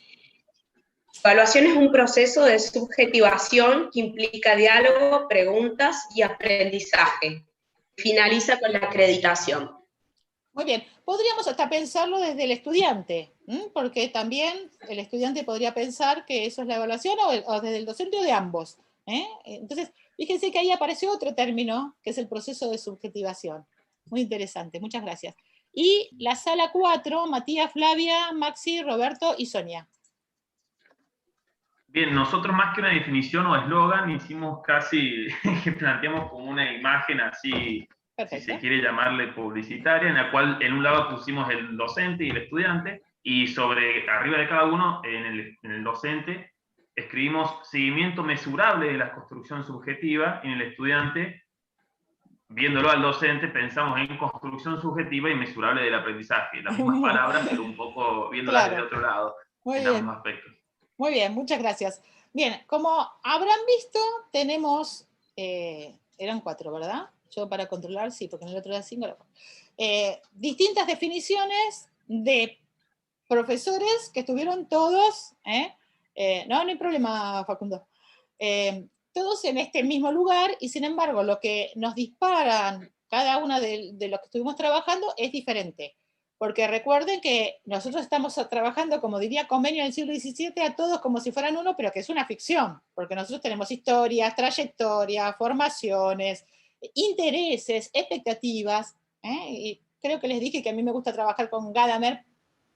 Evaluación es un proceso de subjetivación que implica diálogo, preguntas y aprendizaje. Finaliza con la acreditación. Muy bien. Podríamos hasta pensarlo desde el estudiante, porque también el estudiante podría pensar que eso es la evaluación, o desde el docente, o de ambos. Entonces, fíjense que ahí apareció otro término, que es el proceso de subjetivación. Muy interesante, muchas gracias. Y la sala 4, Matías, Flavia, Maxi, Roberto y Sonia. Bien, nosotros más que una definición o eslogan, hicimos casi, planteamos como una imagen así, perfecto, si se quiere llamarle publicitaria, en la cual en un lado pusimos el docente y el estudiante, y sobre, arriba de cada uno, en el docente, escribimos seguimiento mesurable de la construcción subjetiva, y en el estudiante, viéndolo al docente, pensamos en construcción subjetiva y mesurable del aprendizaje. Las mismas palabras, pero un poco viéndolas desde otro lado, en ambos aspectos. Muy bien, muchas gracias. Bien, como habrán visto, tenemos, eran 4, ¿verdad? Yo para controlar, sí, porque en el otro era 5. Distintas definiciones de profesores que estuvieron todos, no hay problema, Facundo, todos en este mismo lugar, y sin embargo lo que nos disparan cada una de los que estuvimos trabajando es diferente. Porque recuerden que nosotros estamos trabajando, como diría Convenio del siglo XVII, a todos como si fueran uno, pero que es una ficción, porque nosotros tenemos historias, trayectorias, formaciones, intereses, expectativas, y creo que les dije que a mí me gusta trabajar con Gadamer,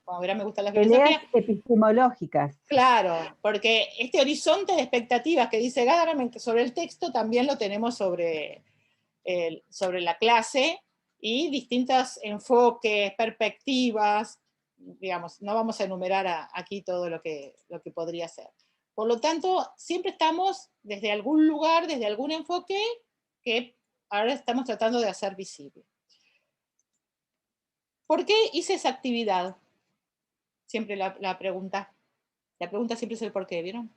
como verán me gusta la filosofía. Peleas epistemológicas. Claro, porque este horizonte de expectativas que dice Gadamer sobre el texto también lo tenemos sobre la clase, y distintos enfoques, perspectivas, digamos, no vamos a enumerar aquí todo lo que podría ser. Por lo tanto, siempre estamos desde algún lugar, desde algún enfoque, que ahora estamos tratando de hacer visible. ¿Por qué hice esa actividad? Siempre la pregunta. La pregunta siempre es el por qué, ¿vieron?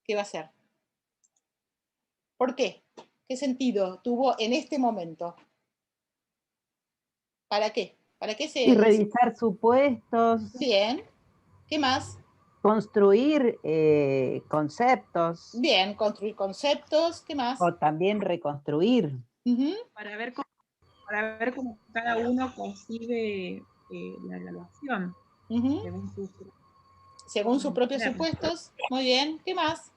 ¿Qué va a hacer? ¿Por qué? ¿Qué sentido tuvo en este momento? ¿Para qué? ¿Para qué se...? Y revisar supuestos. Bien. ¿Qué más? Construir conceptos. Bien, construir conceptos. ¿Qué más? O también reconstruir. Para ver cómo cada uno concibe la evaluación. Según sus propios supuestos. Muy bien. ¿Qué más?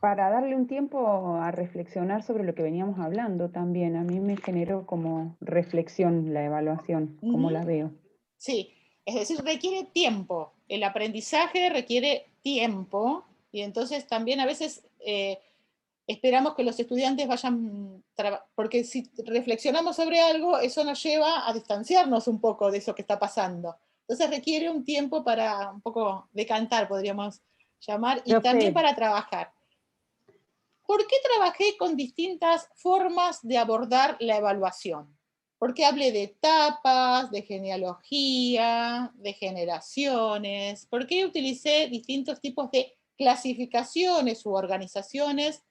Para darle un tiempo a reflexionar sobre lo que veníamos hablando también. A mí me generó como reflexión la evaluación, como la veo. Sí, es decir, requiere tiempo. El aprendizaje requiere tiempo, y entonces también a veces esperamos que los estudiantes vayan, porque si reflexionamos sobre algo, eso nos lleva a distanciarnos un poco de eso que está pasando. Entonces requiere un tiempo para un poco decantar, podríamos llamar, y también para trabajar. ¿Por qué trabajé con distintas formas de abordar la evaluación? Porque hablé de etapas, de genealogía, de generaciones. ¿Por qué utilicé distintos tipos de clasificaciones u organizaciones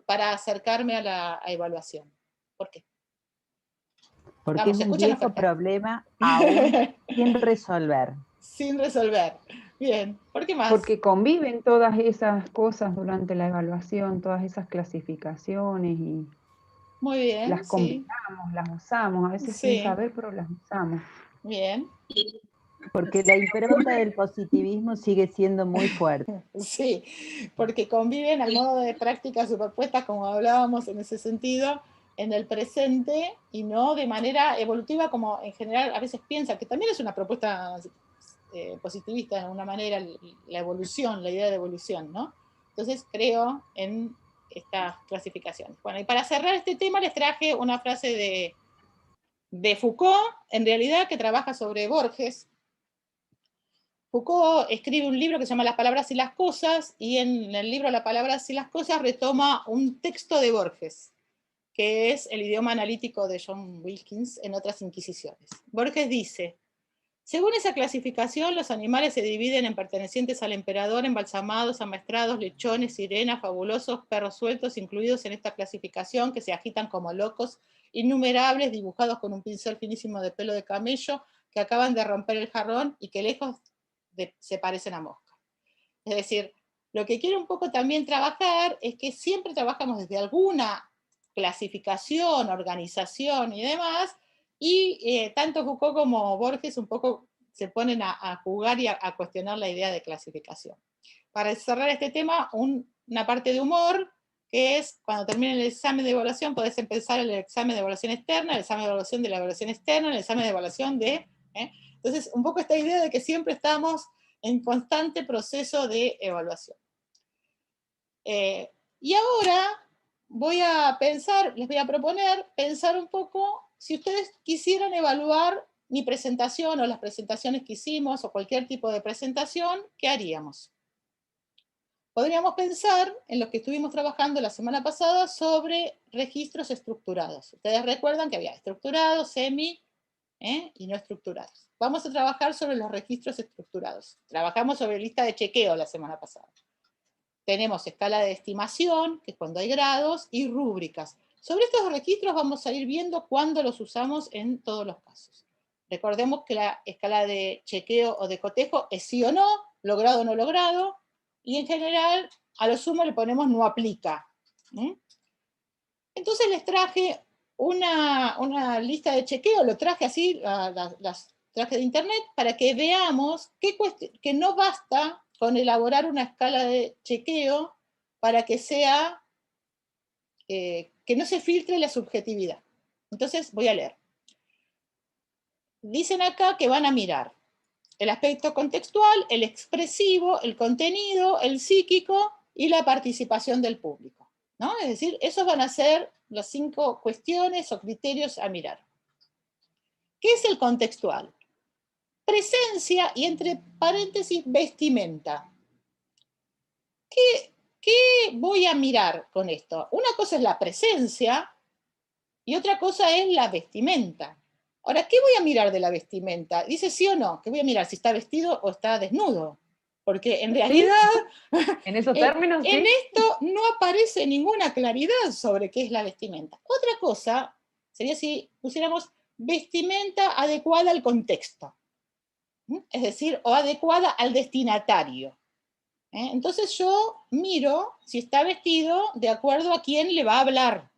para acercarme a la evaluación? ¿Por qué? Porque vamos, es un viejo problema aún sin resolver. Sin resolver. Bien, ¿por qué más? Porque conviven todas esas cosas durante la evaluación, todas esas clasificaciones y muy bien, las combinamos, las usamos, a veces sin saber, pero las usamos. Bien. Porque la impronta del positivismo sigue siendo muy fuerte. Sí, porque conviven al modo de prácticas superpuestas, como hablábamos en ese sentido, en el presente y no de manera evolutiva, como en general a veces piensa, que también es una propuesta positivista de alguna manera, la evolución, la idea de evolución, ¿no? Entonces creo en estas clasificaciones. Bueno, y para cerrar este tema les traje una frase de Foucault, en realidad, que trabaja sobre Borges. Foucault escribe un libro que se llama Las palabras y las cosas, y en el libro Las palabras y las cosas retoma un texto de Borges, que es el idioma analítico de John Wilkins en otras inquisiciones. Borges dice: según esa clasificación, los animales se dividen en pertenecientes al emperador, embalsamados, amaestrados, lechones, sirenas, fabulosos, perros sueltos, incluidos en esta clasificación, que se agitan como locos, innumerables, dibujados con un pincel finísimo de pelo de camello, que acaban de romper el jarrón y que lejos se parecen a moscas. Es decir, lo que quiero un poco también trabajar es que siempre trabajamos desde alguna clasificación, organización y demás, y tanto Foucault como Borges un poco se ponen a jugar y a cuestionar la idea de clasificación. Para cerrar este tema, una parte de humor, que es cuando termine el examen de evaluación, podés empezar el examen de evaluación externa, el examen de evaluación de la evaluación externa, el examen de evaluación de... Entonces, un poco esta idea de que siempre estamos en constante proceso de evaluación. Y ahora voy a pensar, les voy a proponer pensar un poco, si ustedes quisieran evaluar mi presentación o las presentaciones que hicimos o cualquier tipo de presentación, ¿qué haríamos? Podríamos pensar en lo que estuvimos trabajando la semana pasada sobre registros estructurados. Ustedes recuerdan que había estructurados, semi y no estructurados. Vamos a trabajar sobre los registros estructurados. Trabajamos sobre lista de chequeo la semana pasada. Tenemos escala de estimación, que es cuando hay grados, y rúbricas. Sobre estos registros vamos a ir viendo cuándo los usamos en todos los casos. Recordemos que la escala de chequeo o de cotejo es sí o no, logrado o no logrado, y en general a lo sumo le ponemos no aplica. Entonces les traje una lista de chequeo, lo traje así, las traje de internet, para que veamos que no basta con elaborar una escala de chequeo para que sea, que no se filtre la subjetividad. Entonces voy a leer. Dicen acá que van a mirar el aspecto contextual, el expresivo, el contenido, el psíquico y la participación del público, ¿no? Es decir, esos van a ser las 5 cuestiones o criterios a mirar. ¿Qué es el contextual? Presencia y entre paréntesis vestimenta. ¿Qué voy a mirar con esto? Una cosa es la presencia y otra cosa es la vestimenta. Ahora, ¿qué voy a mirar de la vestimenta? Dice sí o no, ¿qué voy a mirar? Si está vestido o está desnudo. Porque en realidad, en esos términos, en esto no aparece ninguna claridad sobre qué es la vestimenta. Otra cosa sería si pusiéramos vestimenta adecuada al contexto. Es decir, o adecuada al destinatario. Entonces yo miro si está vestido de acuerdo a quién le va a hablar.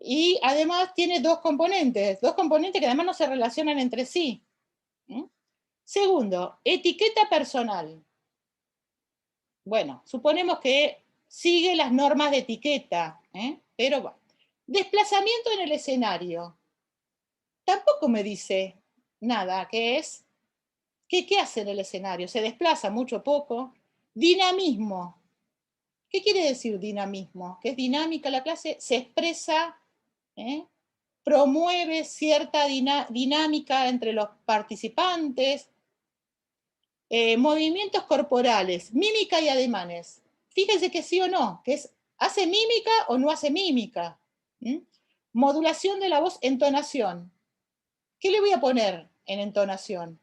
Y además tiene dos componentes que además no se relacionan entre sí. Segundo, etiqueta personal. Bueno, suponemos que sigue las normas de etiqueta, pero bueno. Desplazamiento en el escenario. Tampoco me dice nada, ¿qué hace en el escenario? ¿Se desplaza mucho o poco? Dinamismo. ¿Qué quiere decir dinamismo? Que es dinámica la clase, se expresa, promueve cierta dinámica entre los participantes, movimientos corporales, mímica y ademanes. Fíjense que sí o no, que es, ¿hace mímica o no hace mímica? Modulación de la voz, entonación. ¿Qué le voy a poner en entonación?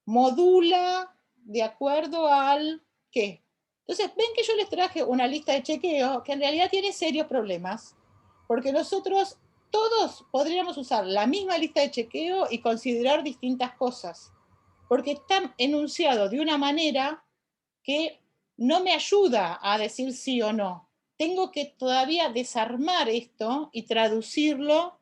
Modula de acuerdo al qué. Entonces, ven que yo les traje una lista de chequeo que en realidad tiene serios problemas, porque nosotros todos podríamos usar la misma lista de chequeo y considerar distintas cosas, porque está enunciado de una manera que no me ayuda a decir sí o no. Tengo que todavía desarmar esto y traducirlo.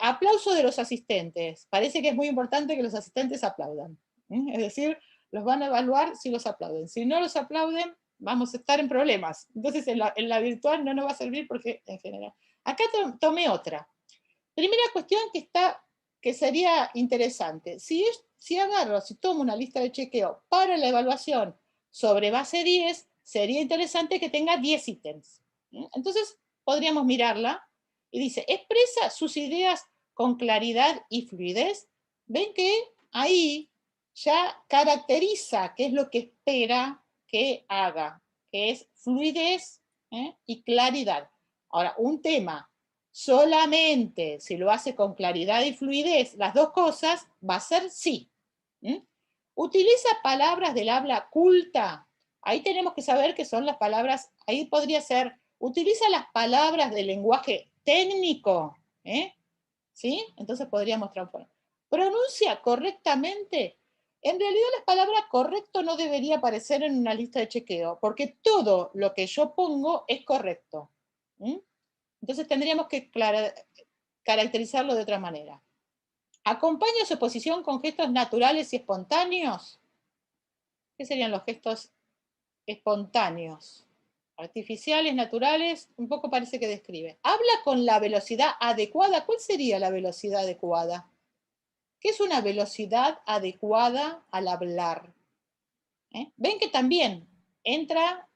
Aplauso de los asistentes. Parece que es muy importante que los asistentes aplaudan. Es decir, los van a evaluar si los aplauden. Si no los aplauden, vamos a estar en problemas. Entonces en la virtual no nos va a servir porque en general. Acá tomé otra. Primera cuestión que sería interesante. Si tomo una lista de chequeo para la evaluación sobre base 10, sería interesante que tenga 10 ítems. Entonces podríamos mirarla y dice, expresa sus ideas con claridad y fluidez. Ven que ahí ya caracteriza qué es lo que espera que haga, que es fluidez y claridad. Ahora, un tema, solamente si lo hace con claridad y fluidez, las dos cosas, va a ser sí. Utiliza palabras del habla culta. Ahí tenemos que saber qué son las palabras, ahí podría ser, utiliza las palabras del lenguaje técnico, ¿sí? Entonces podríamos transformar. Pronuncia correctamente. En realidad la palabra correcto no debería aparecer en una lista de chequeo, porque todo lo que yo pongo es correcto. Entonces tendríamos que caracterizarlo de otra manera. ¿Acompaña su exposición con gestos naturales y espontáneos? ¿Qué serían los gestos espontáneos? Artificiales, naturales, un poco parece que describe. ¿Habla con la velocidad adecuada? ¿Cuál sería la velocidad adecuada? ¿Qué es una velocidad adecuada al hablar? Ven que también entra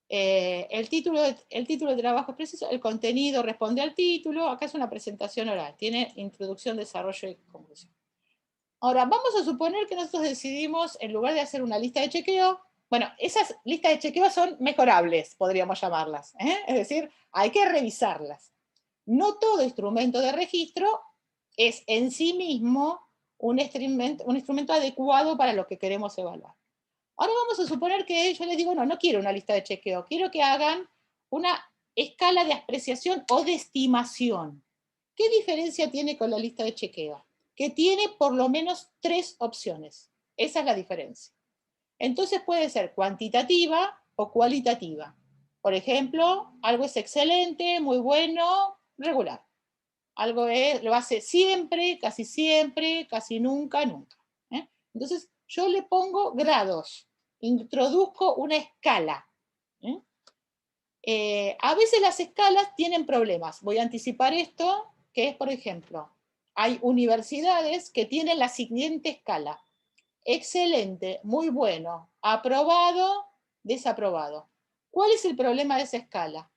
el título de trabajo es preciso, el contenido responde al título, acá es una presentación oral, tiene introducción, desarrollo y conclusión. Ahora, vamos a suponer que nosotros decidimos, en lugar de hacer una lista de chequeo, bueno, esas listas de chequeo son mejorables, podríamos llamarlas, es decir, hay que revisarlas. No todo instrumento de registro es en sí mismo un instrumento adecuado para lo que queremos evaluar. Ahora vamos a suponer que yo les digo, no quiero una lista de chequeo, quiero que hagan una escala de apreciación o de estimación. ¿Qué diferencia tiene con la lista de chequeo? Que tiene por lo menos 3 opciones. Esa es la diferencia. Entonces puede ser cuantitativa o cualitativa. Por ejemplo, algo es excelente, muy bueno, regular. Algo lo hace siempre, casi nunca, nunca. Entonces yo le pongo grados, introduzco una escala. A veces las escalas tienen problemas. Voy a anticipar esto, que es, por ejemplo, hay universidades que tienen la siguiente escala. Excelente, muy bueno, aprobado, desaprobado. ¿Cuál es el problema de esa escala?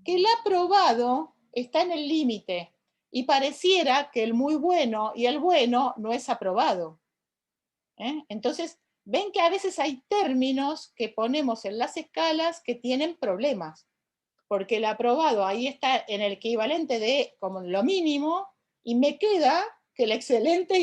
Que el aprobado está en el límite y pareciera que el muy bueno y el bueno no es aprobado. Entonces, ven que a veces hay términos que ponemos en las escalas que tienen problemas, porque el aprobado ahí está en el equivalente de como lo mínimo y me queda que el excelente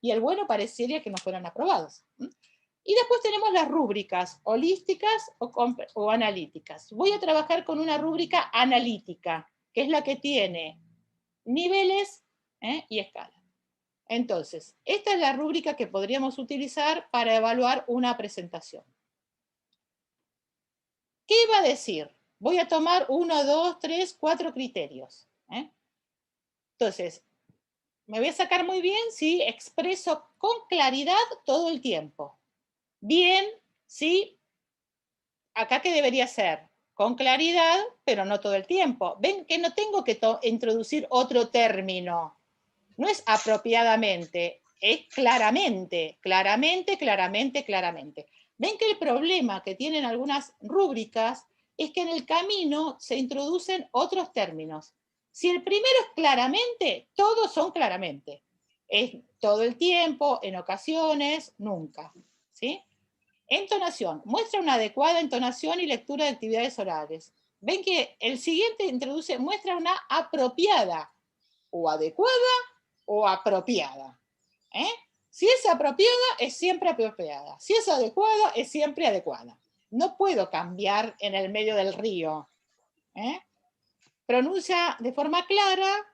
y el bueno parecería que no fueran aprobados. Y después tenemos las rúbricas holísticas o analíticas. Voy a trabajar con una rúbrica analítica, que es la que tiene niveles y escalas. Entonces, esta es la rúbrica que podríamos utilizar para evaluar una presentación. ¿Qué va a decir? Voy a tomar 1, 2, 3, 4 criterios. Entonces, me voy a sacar muy bien si expreso con claridad todo el tiempo. Bien, sí, acá ¿qué debería ser? Con claridad, pero no todo el tiempo. Ven que no tengo que introducir otro término. No es apropiadamente, es claramente, claramente, claramente, claramente. Ven que el problema que tienen algunas rúbricas es que en el camino se introducen otros términos. Si el primero es claramente, todos son claramente. Es todo el tiempo, en ocasiones, nunca. ¿Sí? Entonación. Muestra una adecuada entonación y lectura de actividades orales. Ven que el siguiente muestra una apropiada, o adecuada, o apropiada. Si es apropiada, es siempre apropiada. Si es adecuada, es siempre adecuada. No puedo cambiar en el medio del río. Pronuncia de forma clara,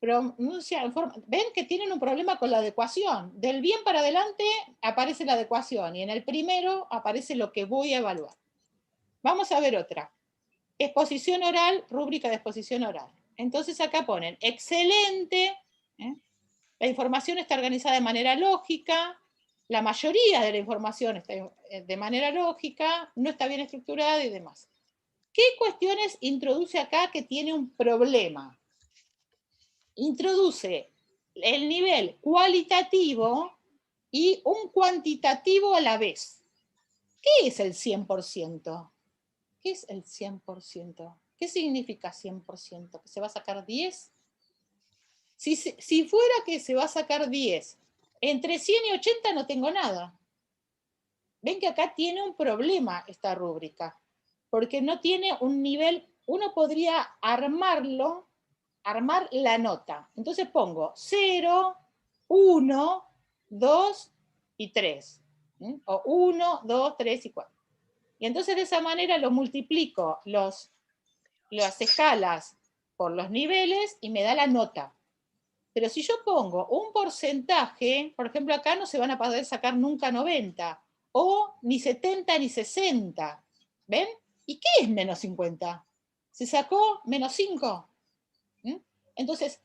ven que tienen un problema con la adecuación. Del bien para adelante aparece la adecuación y en el primero aparece lo que voy a evaluar. Vamos a ver otra. Exposición oral, rúbrica de exposición oral. Entonces acá ponen excelente, la información está organizada de manera lógica, la mayoría de la información está de manera lógica, no está bien estructurada y demás. ¿Qué cuestiones introduce acá que tiene un problema? Introduce el nivel cualitativo y un cuantitativo a la vez. ¿Qué es el 100%? ¿Qué es el 100%? ¿Qué significa 100%? ¿Que se va a sacar 10? Si fuera que se va a sacar 10, entre 100 y 80 no tengo nada. Ven que acá tiene un problema esta rúbrica, porque no tiene un nivel, uno podría armar la nota. Entonces pongo 0, 1, 2 y 3. O 1, 2, 3 y 4. Y entonces de esa manera lo multiplico las escalas por los niveles y me da la nota. Pero si yo pongo un porcentaje, por ejemplo acá no se van a poder sacar nunca 90, o ni 70 ni 60. ¿Ven? ¿Y qué es menos 50? Se sacó menos 5. Entonces,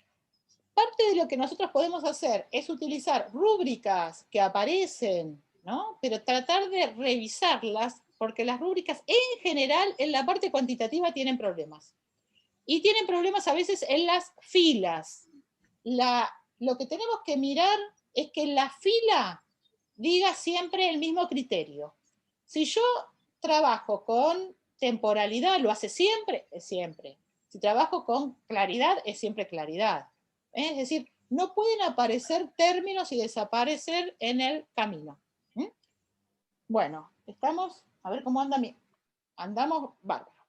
parte de lo que nosotros podemos hacer es utilizar rúbricas que aparecen, ¿no? Pero tratar de revisarlas, porque las rúbricas en general en la parte cuantitativa tienen problemas. Y tienen problemas a veces en las filas. Lo que tenemos que mirar es que la fila diga siempre el mismo criterio. Si yo trabajo con temporalidad, ¿lo hace siempre? Es siempre. Si trabajo con claridad, es siempre claridad. Es decir, no pueden aparecer términos y desaparecer en el camino. Bueno, estamos, a ver cómo anda andamos bárbaro.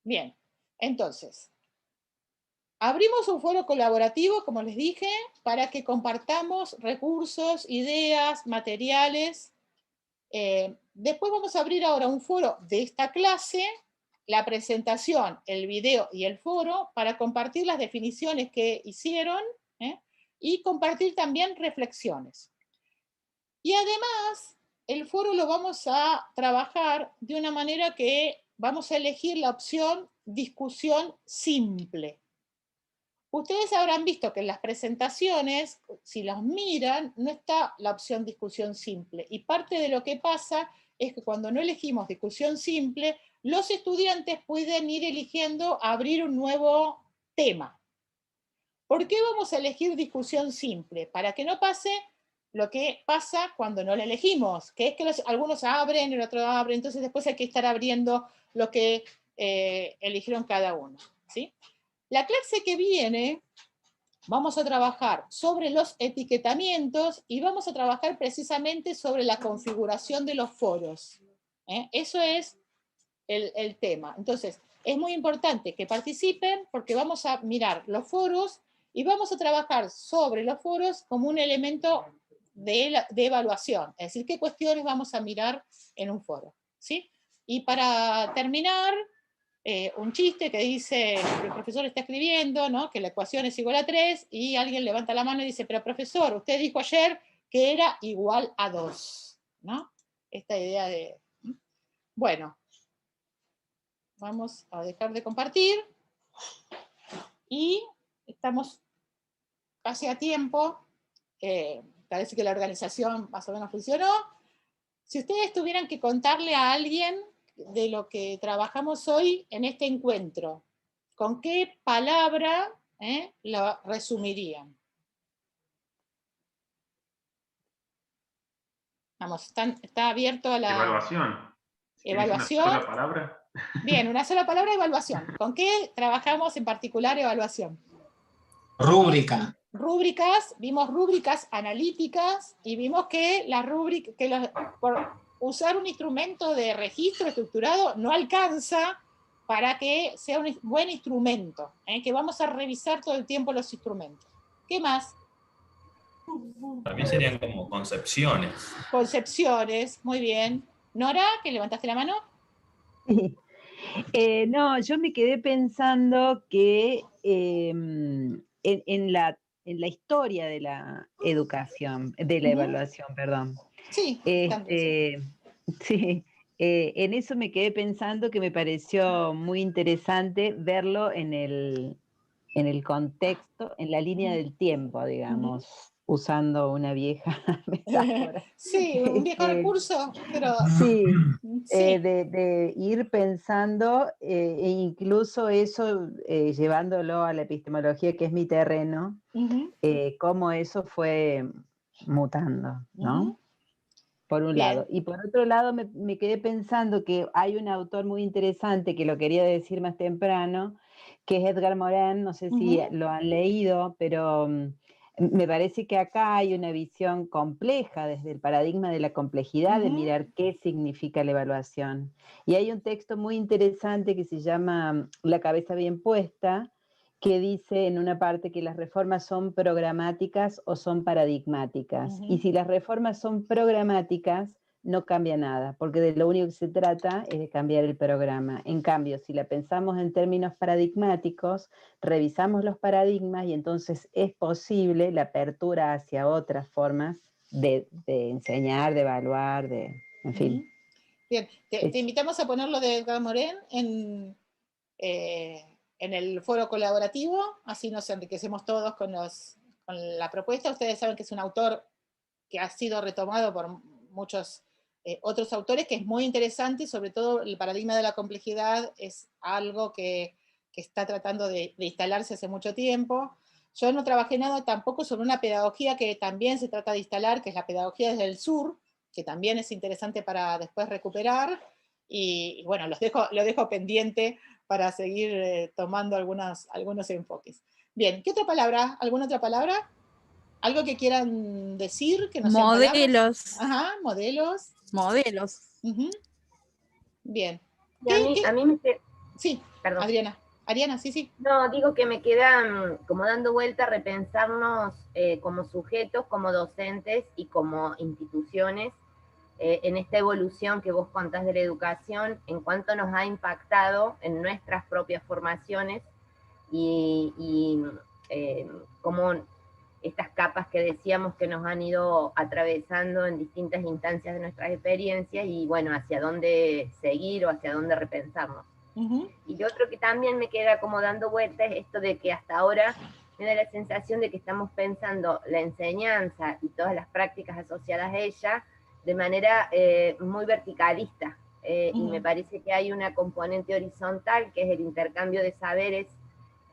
Bien, entonces, abrimos un foro colaborativo, como les dije, para que compartamos recursos, ideas, materiales. Después vamos a abrir ahora un foro de esta clase, la presentación, el video y el foro, para compartir las definiciones que hicieron, y compartir también reflexiones. Y además, el foro lo vamos a trabajar de una manera que vamos a elegir la opción discusión simple. Ustedes habrán visto que en las presentaciones, si las miran, no está la opción discusión simple. Y parte de lo que pasa es que cuando no elegimos discusión simple, los estudiantes pueden ir eligiendo abrir un nuevo tema. ¿Por qué vamos a elegir discusión simple? Para que no pase lo que pasa cuando no la elegimos, que es que algunos abren, el otro abre, entonces después hay que estar abriendo lo que eligieron cada uno, ¿sí? La clase que viene vamos a trabajar sobre los etiquetamientos y vamos a trabajar precisamente sobre la configuración de los foros. Eso es el tema. Entonces, es muy importante que participen porque vamos a mirar los foros y vamos a trabajar sobre los foros como un elemento de evaluación. Es decir, qué cuestiones vamos a mirar en un foro, ¿sí? Y para terminar, un chiste que dice, el profesor está escribiendo, ¿no? Que la ecuación es igual a 3, y alguien levanta la mano y dice, pero profesor, usted dijo ayer que era igual a 2, ¿no? Esta idea de... Bueno, vamos a dejar de compartir, y estamos casi a tiempo, parece que la organización más o menos funcionó. Si ustedes tuvieran que contarle a alguien de lo que trabajamos hoy en este encuentro, ¿con qué palabra lo resumirían? Vamos, está abierto a la... Evaluación. Evaluación. ¿Una sola palabra? Bien, una sola palabra, evaluación. ¿Con qué trabajamos en particular evaluación? Rúbrica. Rúbricas, vimos rúbricas analíticas y vimos que por usar un instrumento de registro estructurado no alcanza para que sea un buen instrumento, que vamos a revisar todo el tiempo los instrumentos. ¿Qué más? También serían como concepciones. Concepciones, muy bien. Nora, que levantaste la mano. No, yo me quedé pensando que en la historia de la educación, de la evaluación, perdón. Sí, sí, en eso me quedé pensando que me pareció muy interesante verlo en el contexto, en la línea del tiempo, digamos, usando una vieja metáfora. Sí, un viejo recurso, pero... Sí, de ir pensando, e incluso eso llevándolo a la epistemología, que es mi terreno, cómo eso fue mutando, ¿no? Por un lado. Y por otro lado me quedé pensando que hay un autor muy interesante, que lo quería decir más temprano, que es Edgar Morin, no sé si lo han leído, pero me parece que acá hay una visión compleja desde el paradigma de la complejidad de mirar qué significa la evaluación. Y hay un texto muy interesante que se llama La cabeza bien puesta, que dice en una parte que las reformas son programáticas o son paradigmáticas. Y si las reformas son programáticas, no cambia nada, porque de lo único que se trata es de cambiar el programa. En cambio, si la pensamos en términos paradigmáticos, revisamos los paradigmas y entonces es posible la apertura hacia otras formas de enseñar, de evaluar, en fin. Bien, te invitamos a ponerlo de Edgar Morin en el foro colaborativo, así nos enriquecemos todos con la propuesta. Ustedes saben que es un autor que ha sido retomado por muchos otros autores, que es muy interesante, y sobre todo el paradigma de la complejidad es algo que está tratando de instalarse hace mucho tiempo. Yo no trabajé nada tampoco sobre una pedagogía que también se trata de instalar, que es la pedagogía desde el sur, que también es interesante para después recuperar, y bueno, lo dejo pendiente para seguir tomando algunos enfoques. Bien, ¿qué otra palabra? ¿Alguna otra palabra? ¿Algo que quieran decir? Que no sean modelos. Ajá, modelos. Modelos. Bien. A mí me queda... Sí, perdón. Ariana, sí. No, digo que me queda como dando vuelta a repensarnos como sujetos, como docentes y como instituciones en esta evolución que vos contás de la educación, en cuánto nos ha impactado en nuestras propias formaciones y cómo estas capas que decíamos que nos han ido atravesando en distintas instancias de nuestras experiencias y bueno, hacia dónde seguir o hacia dónde repensarnos. Y lo otro que también me queda como dando vueltas es esto de que hasta ahora me da la sensación de que estamos pensando la enseñanza y todas las prácticas asociadas a ella de manera muy verticalista, y me parece que hay una componente horizontal que es el intercambio de saberes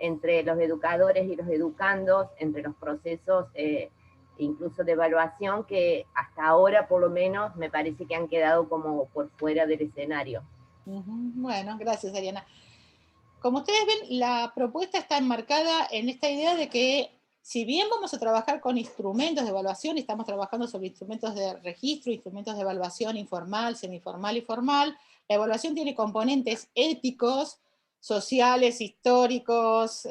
entre los educadores y los educandos, entre los procesos incluso de evaluación que hasta ahora por lo menos me parece que han quedado como por fuera del escenario. Bueno, gracias Ariana. Como ustedes ven, la propuesta está enmarcada en esta idea de que si bien vamos a trabajar con instrumentos de evaluación, estamos trabajando sobre instrumentos de registro, instrumentos de evaluación informal, semiformal y formal, la evaluación tiene componentes éticos, sociales, históricos,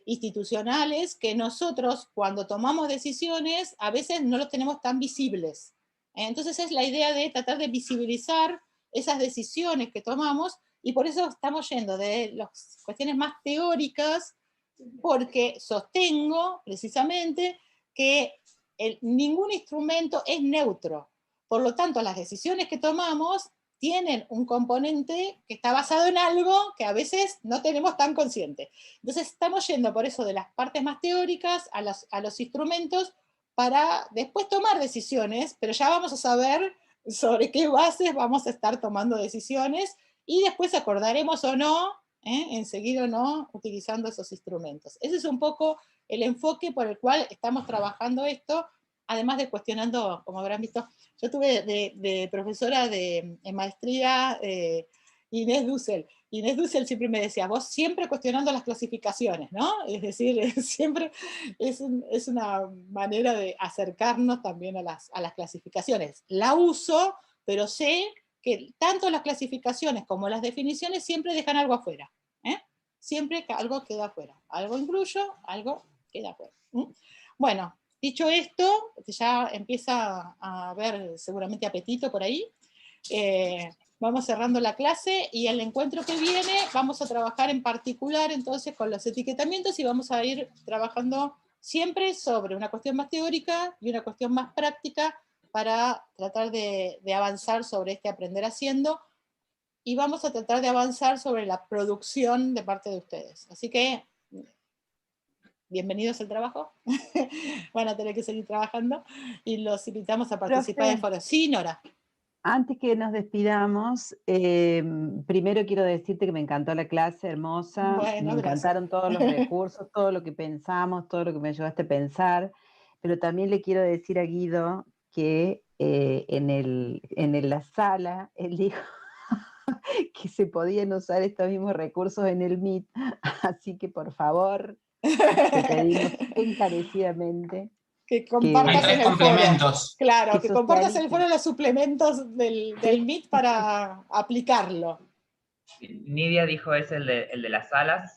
institucionales, que nosotros cuando tomamos decisiones a veces no los tenemos tan visibles. Entonces es la idea de tratar de visibilizar esas decisiones que tomamos, y por eso estamos yendo de las cuestiones más teóricas, porque sostengo precisamente que ningún instrumento es neutro. Por lo tanto, las decisiones que tomamos tienen un componente que está basado en algo que a veces no tenemos tan consciente. Entonces estamos yendo por eso de las partes más teóricas a los instrumentos para después tomar decisiones, pero ya vamos a saber sobre qué bases vamos a estar tomando decisiones y después acordaremos o no en seguir o no utilizando esos instrumentos. Ese es un poco el enfoque por el cual estamos trabajando esto, además de cuestionando, como habrán visto, yo tuve de profesora en maestría Inés Dussel. Inés Dussel siempre me decía, vos siempre cuestionando las clasificaciones, ¿no? Es decir, siempre es una manera de acercarnos también a las clasificaciones. La uso, pero sé que tanto las clasificaciones como las definiciones siempre dejan algo afuera. Siempre algo queda afuera. Algo incluyo, algo queda afuera. Bueno, dicho esto, ya empieza a haber seguramente apetito por ahí. Vamos cerrando la clase y el encuentro que viene vamos a trabajar en particular entonces con los etiquetamientos y vamos a ir trabajando siempre sobre una cuestión más teórica y una cuestión más práctica para tratar de avanzar sobre este aprender haciendo, y vamos a tratar de avanzar sobre la producción de parte de ustedes. Así que, bienvenidos al trabajo. Van a tener que seguir trabajando y los invitamos a participar en foros. Sí, Nora. Antes que nos despidamos, primero quiero decirte que me encantó la clase, hermosa. Bueno, me encantaron todos los recursos, todo lo que pensamos, todo lo que me ayudaste a pensar. Pero también le quiero decir a Guido que en la sala él dijo que se podían usar estos mismos recursos en el Meet, así que por favor, te pedimos encarecidamente que compartas en el foro. Claro, que compartas en el foro los suplementos del Meet para aplicarlo. Nidia dijo el de las salas,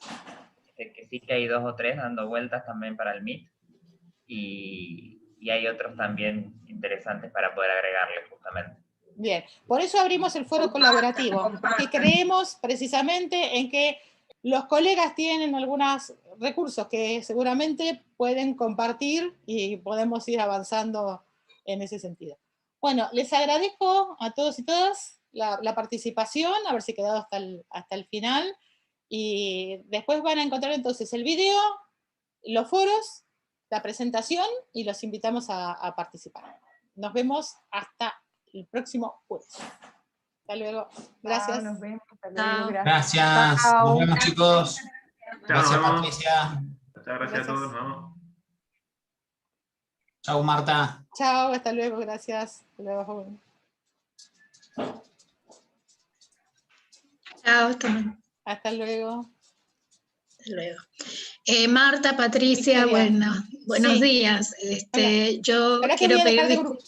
que sí que hay 2 o 3 dando vueltas también para el Meet, y hay otros también interesantes para poder agregarle justamente. Bien, por eso abrimos el foro colaborativo, porque creemos precisamente en que los colegas tienen algunos recursos que seguramente pueden compartir y podemos ir avanzando en ese sentido. Bueno, les agradezco a todos y todas la participación, haberse quedado hasta el final, y después van a encontrar entonces el video, los foros, la presentación, y los invitamos a participar. Nos vemos hasta el próximo jueves. Hasta luego. Gracias. Nos vemos. Hasta luego. Gracias. Nos vemos, chicos. Gracias, Patricia. Muchas gracias a todos. ¿No? Chau, Marta. Chao, hasta luego. Gracias. Hasta luego. Chao, hasta luego. Hasta luego. Marta, Patricia, buenos días. Yo quiero pedir disculpas.